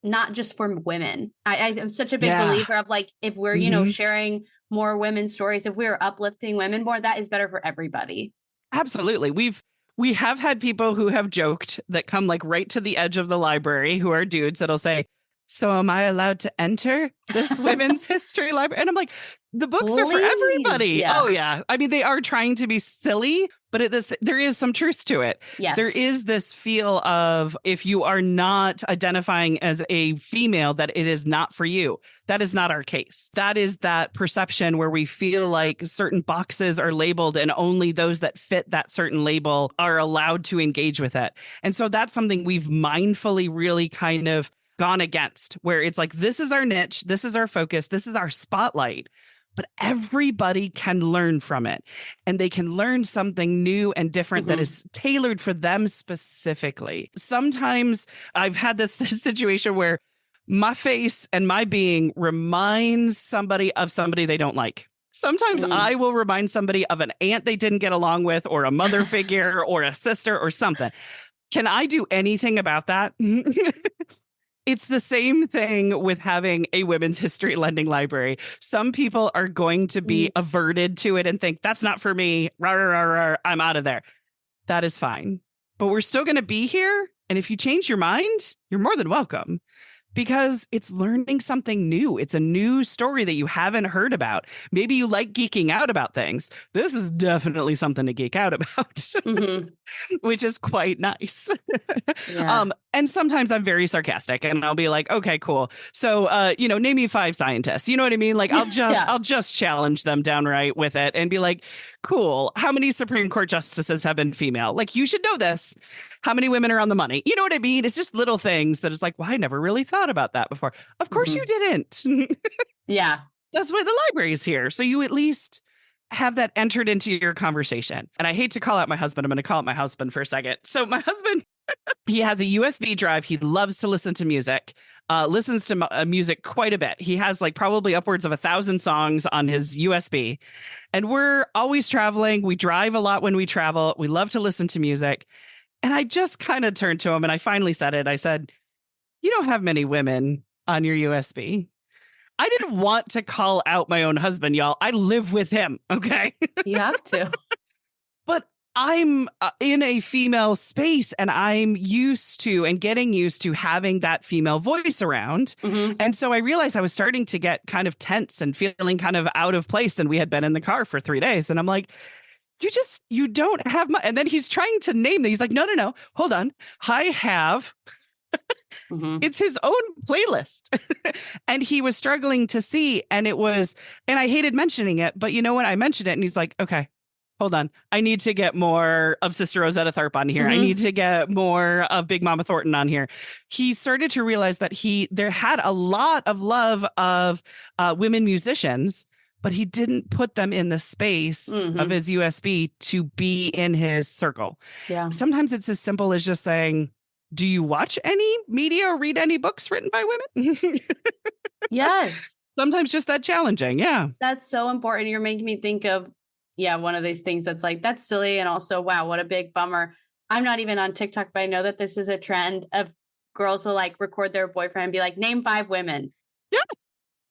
not just for women. I am such a big believer of like, if we're, you know, sharing more women's stories, if we're uplifting women more, that is better for everybody. Absolutely. We have had people who have joked that come like right to the edge of the library who are dudes that'll say, so am I allowed to enter this women's history library? And I'm like, the books are for everybody. Yeah. Oh, yeah. I mean, they are trying to be silly, but there is some truth to it. Yes. There is this feel of if you are not identifying as a female, that it is not for you. That is not our case. That is that perception where we feel like certain boxes are labeled and only those that fit that certain label are allowed to engage with it. And so that's something we've mindfully really kind of gone against, where it's like, this is our niche, this is our focus, this is our spotlight, but everybody can learn from it. And they can learn something new and different that is tailored for them specifically. Sometimes I've had this situation where my face and my being reminds somebody of somebody they don't like. Sometimes I will remind somebody of an aunt they didn't get along with, or a mother figure, or a sister, or something. Can I do anything about that? It's the same thing with having a women's history lending library. Some people are going to be averted to it and think, that's not for me. Rah, rah, rah, rah, I'm out of there. That is fine. But we're still going to be here. And if you change your mind, you're more than welcome. Because it's learning something new. It's a new story that you haven't heard about. Maybe you like geeking out about things. This is definitely something to geek out about, which is quite nice. And sometimes I'm very sarcastic and I'll be like, okay, cool. So, name me 5 scientists. You know what I mean? Like I'll just challenge them downright with it and be like, cool. How many Supreme Court justices have been female? Like, you should know this. How many women are on the money? You know what I mean? It's just little things that it's like, well, I never really thought about that before. Of course you didn't. Yeah. That's why the library is here. So you at least have that entered into your conversation. And I hate to call out my husband. I'm going to call out my husband for a second. So my husband, he has a USB drive. He loves to listen to music, listens to music quite a bit. He has like probably upwards of 1,000 songs on his USB. And we're always traveling. We drive a lot when we travel. We love to listen to music. And I just kind of turned to him and I finally said it. I said, you don't have many women on your USB. I didn't want to call out my own husband, y'all. I live with him. Okay. You have to. But I'm in a female space and I'm used to and getting used to having that female voice around. Mm-hmm. And so I realized I was starting to get kind of tense and feeling kind of out of place. And we had been in the car for 3 days. And I'm like, you don't have my, and then he's trying to name them. He's like, no, hold on. I have, Mm-hmm. it's his own playlist. And he was struggling to see. And I hated mentioning it, but you know what? I mentioned it and he's like, okay, hold on. I need to get more of Sister Rosetta Tharpe on here. Mm-hmm. I need to get more of Big Mama Thornton on here. He started to realize that there had a lot of love of women musicians, but he didn't put them in the space of his USB to be in his circle. Yeah. Sometimes it's as simple as just saying, do you watch any media or read any books written by women? Yes. Sometimes just that challenging. Yeah. That's so important. You're making me think of, one of these things that's like, that's silly. And also, wow, what a big bummer. I'm not even on TikTok, but I know that this is a trend of girls will like record their boyfriend and be like, name 5 women. Yes.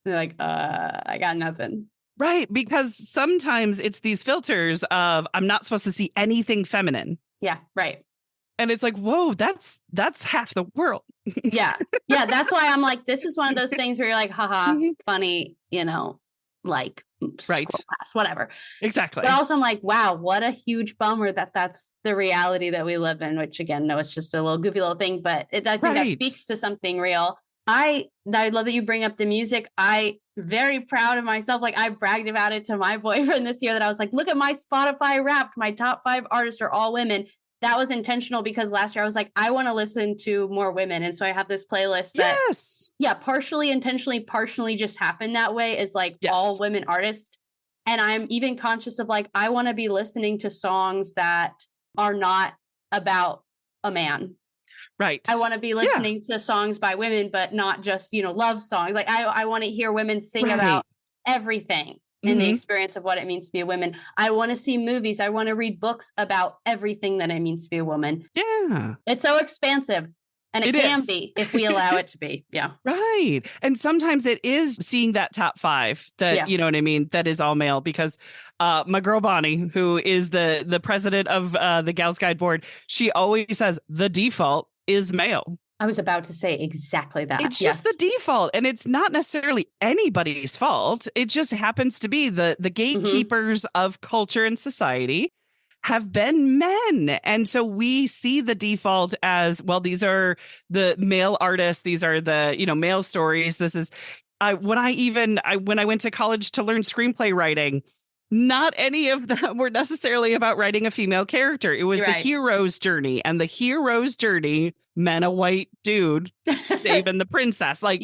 And they're like, I got nothing. Right. Because sometimes it's these filters of I'm not supposed to see anything feminine. Yeah. Right. And it's like, whoa, that's half the world. Yeah. Yeah. That's why I'm like, this is one of those things where you're like, haha, funny, like right. scroll past, whatever. Exactly. But also I'm like, wow, what a huge bummer that's the reality that we live in, which again, no, it's just a little goofy little thing, but I think that speaks to something real. I love that you bring up the music. I very proud of myself. Like I bragged about it to my boyfriend this year that I was like, look at my Spotify Wrapped. My top 5 artists are all women. That was intentional because last year I was like, I want to listen to more women. And so I have this playlist that, partially intentionally, partially just happened that way is like all women artists. And I'm even conscious of like, I want to be listening to songs that are not about a man. Right. I want to be listening to songs by women, but not just, love songs. Like I want to hear women sing about everything in the experience of what it means to be a woman. I want to see movies. I want to read books about everything that it means to be a woman. Yeah. It's so expansive. And it can be if we allow it to be. Yeah. Right. And sometimes it is seeing that top 5 that, you know what I mean, that is all male because my girl Bonnie, who is the president of the Gals Guide board, she always says the default is male. I was about to say exactly that. It's just the default. And it's not necessarily anybody's fault. It just happens to be the gatekeepers of culture and society have been men. And so we see the default as, well, these are the male artists. These are the, male stories. This is when I went to college to learn screenplay writing, not any of them were necessarily about writing a female character. It was the hero's journey, and the hero's journey meant a white dude saving the princess. Like,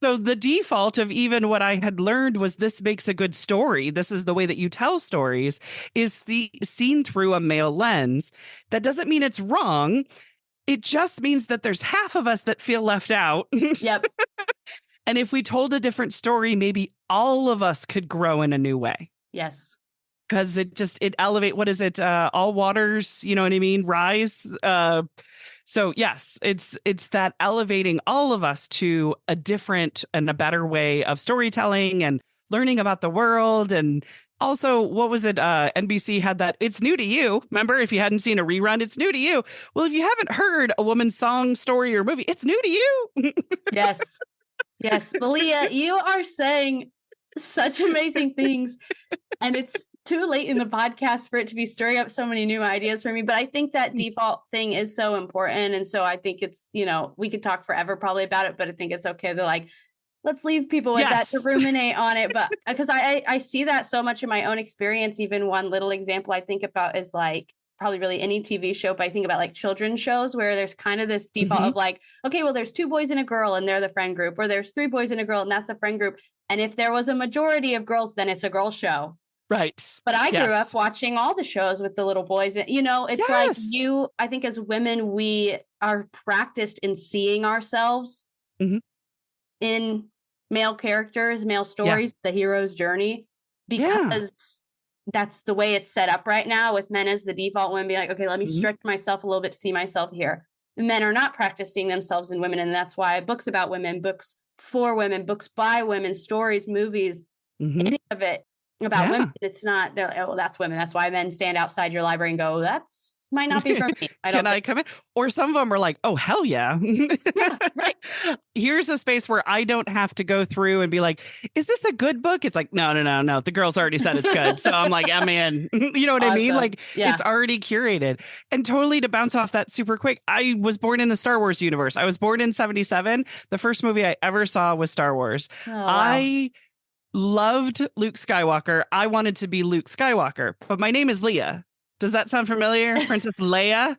so the default of even what I had learned was this makes a good story. This is the way that you tell stories is seen through a male lens. That doesn't mean it's wrong. It just means that there's half of us that feel left out. Yep. And if we told a different story, maybe all of us could grow in a new way. Yes. Because it elevate. What is it? All waters, you know what I mean? Rise. So yes, it's that elevating all of us to a different and a better way of storytelling and learning about the world. And also, what was it? NBC had that. It's new to you. Remember, if you hadn't seen a rerun, it's new to you. Well, if you haven't heard a woman's song, story, or movie, it's new to you. Yes. Yes. Leah, you are saying such amazing things. And it's too late in the podcast for it to be stirring up so many new ideas for me. But I think that default thing is so important. And so I think it's, we could talk forever probably about it, but I think it's okay to let's leave people with that to ruminate on it. But because I see that so much in my own experience. Even one little example I think about is probably really any TV show, but I think about children's shows where there's kind of this default of okay, well, there's 2 boys and a girl and they're the friend group, or there's 3 boys and a girl and that's the friend group. And if there was a majority of girls, then it's a girl show. Right. But I grew up watching all the shows with the little boys. It's I think as women, we are practiced in seeing ourselves in male characters, male stories, the hero's journey, because that's the way it's set up right now, with men as the default, women be like, okay, let me stretch myself a little bit to see myself here. Men are not practicing themselves in women. And that's why books about women, books for women, books by women, stories, movies, any of it about women, it's not, they're like, oh, that's women. That's why men stand outside your library and go, that's might not be for me. Can I come in? Or some of them are like, oh, hell yeah. Yeah, right. Here's a space where I don't have to go through and be like, is this a good book? It's like, no. The girls already said it's good. So I'm like, I'm in. You know what I mean? Like, it's already curated. And totally to bounce off that super quick, I was born in the Star Wars universe. I was born in 77. The first movie I ever saw was Star Wars. Oh, wow. I loved Luke Skywalker. I wanted to be Luke Skywalker, but my name is Leah. Does that sound familiar? Princess Leia.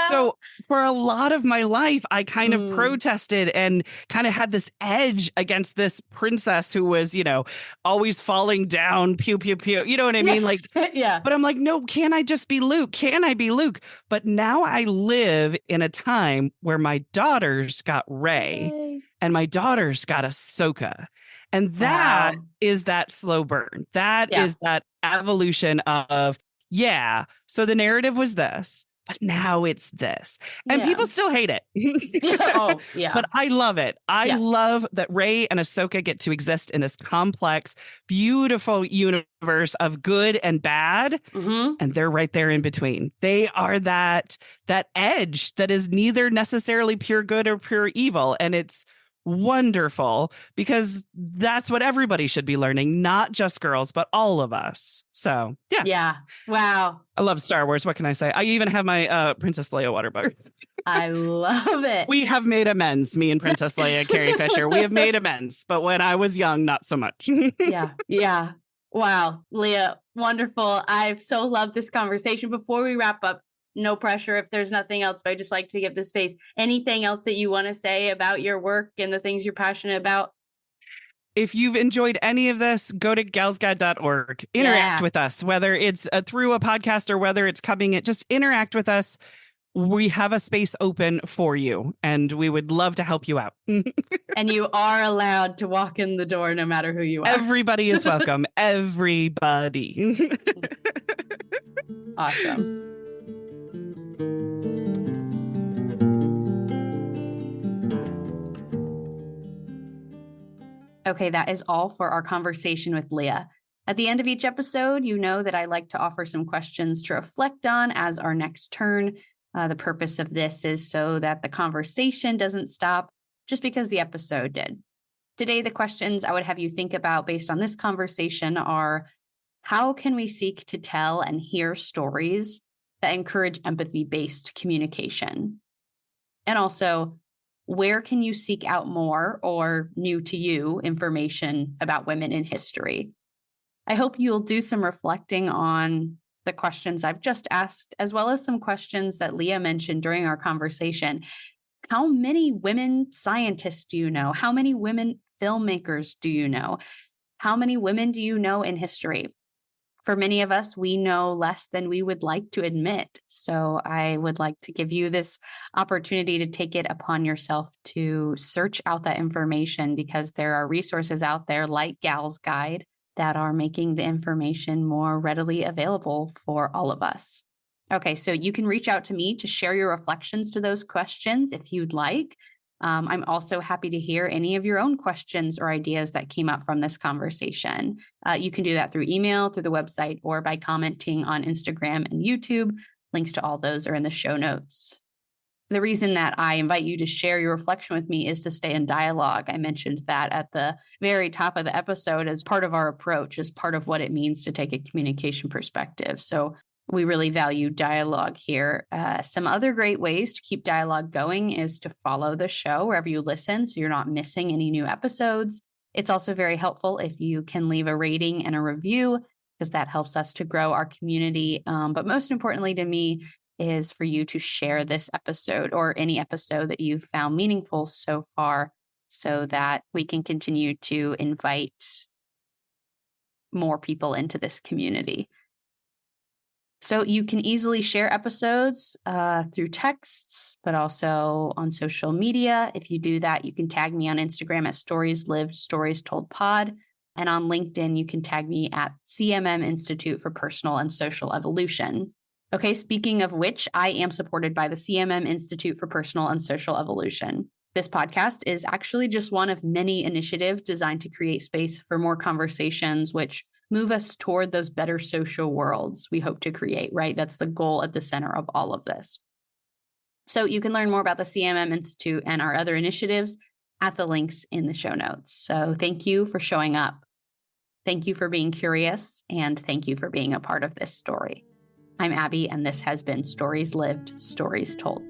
So for a lot of my life, I kind of protested and kind of had this edge against this princess who was, you know, always falling down, pew, pew, pew. You know what I mean? Like, but I'm like, no, can I just be Luke? Can I be Luke? But now I live in a time where my daughters got Rey and my daughters got Ahsoka. And that is that slow burn. That is that evolution of, so the narrative was this, but now it's this. And people still hate it. But I love it. I love that Rey and Ahsoka get to exist in this complex, beautiful universe of good and bad. And they're right there in between. They are that edge that is neither necessarily pure good or pure evil. And it's wonderful because that's what everybody should be learning, not just girls, but all of us. So wow, I love Star Wars. What can I say? I even have my Princess Leia water bottle. I love it. We have made amends, me and Princess Leia, Carrie Fisher. We have made amends, but when I was young, not so much. Wow, Leah, wonderful. I've so loved this conversation. Before we wrap up, no pressure if there's nothing else, but I just like to give this space. Anything else that you want to say about your work and the things you're passionate about? If you've enjoyed any of this, go to galsguide.org. Interact with us, whether it's through a podcast or whether it's coming in, just interact with us. We have a space open for you and we would love to help you out. And you are allowed to walk in the door no matter who you are. Everybody is welcome. Everybody. Awesome. Okay, that is all for our conversation with Leah. At the end of each episode, you know that I like to offer some questions to reflect on as our next turn. The purpose of this is so that the conversation doesn't stop just because the episode did. Today, the questions I would have you think about based on this conversation are, how can we seek to tell and hear stories that encourage empathy-based communication? And also, where can you seek out more or new to you information about women in history? I hope you'll do some reflecting on the questions I've just asked, as well as some questions that Leah mentioned during our conversation. How many women scientists do you know? How many women filmmakers do you know? How many women do you know in history? For many of us, we know less than we would like to admit. So I would like to give you this opportunity to take it upon yourself to search out that information, because there are resources out there like Gal's Guide that are making the information more readily available for all of us. Okay, so you can reach out to me to share your reflections to those questions if you'd like. I'm also happy to hear any of your own questions or ideas that came up from this conversation. You can do that through email, through the website, or by commenting on Instagram and YouTube. Links to all those are in the show notes. The reason that I invite you to share your reflection with me is to stay in dialogue. I mentioned that at the very top of the episode as part of our approach, as part of what it means to take a communication perspective. So we really value dialogue here. Some other great ways to keep dialogue going is to follow the show wherever you listen, so you're not missing any new episodes. It's also very helpful if you can leave a rating and a review, because that helps us to grow our community. But most importantly to me is for you to share this episode or any episode that you've found meaningful so far, so that we can continue to invite more people into this community. So you can easily share episodes through texts, but also on social media. If you do that, you can tag me on Instagram at Stories Lived, Stories Told Pod. And on LinkedIn, you can tag me at CMM Institute for Personal and Social Evolution. Okay, speaking of which, I am supported by the CMM Institute for Personal and Social Evolution. This podcast is actually just one of many initiatives designed to create space for more conversations, which move us toward those better social worlds we hope to create, right? That's the goal at the center of all of this. So you can learn more about the CMM Institute and our other initiatives at the links in the show notes. So thank you for showing up. Thank you for being curious, and thank you for being a part of this story. I'm Abbie, and this has been Stories Lived, Stories Told.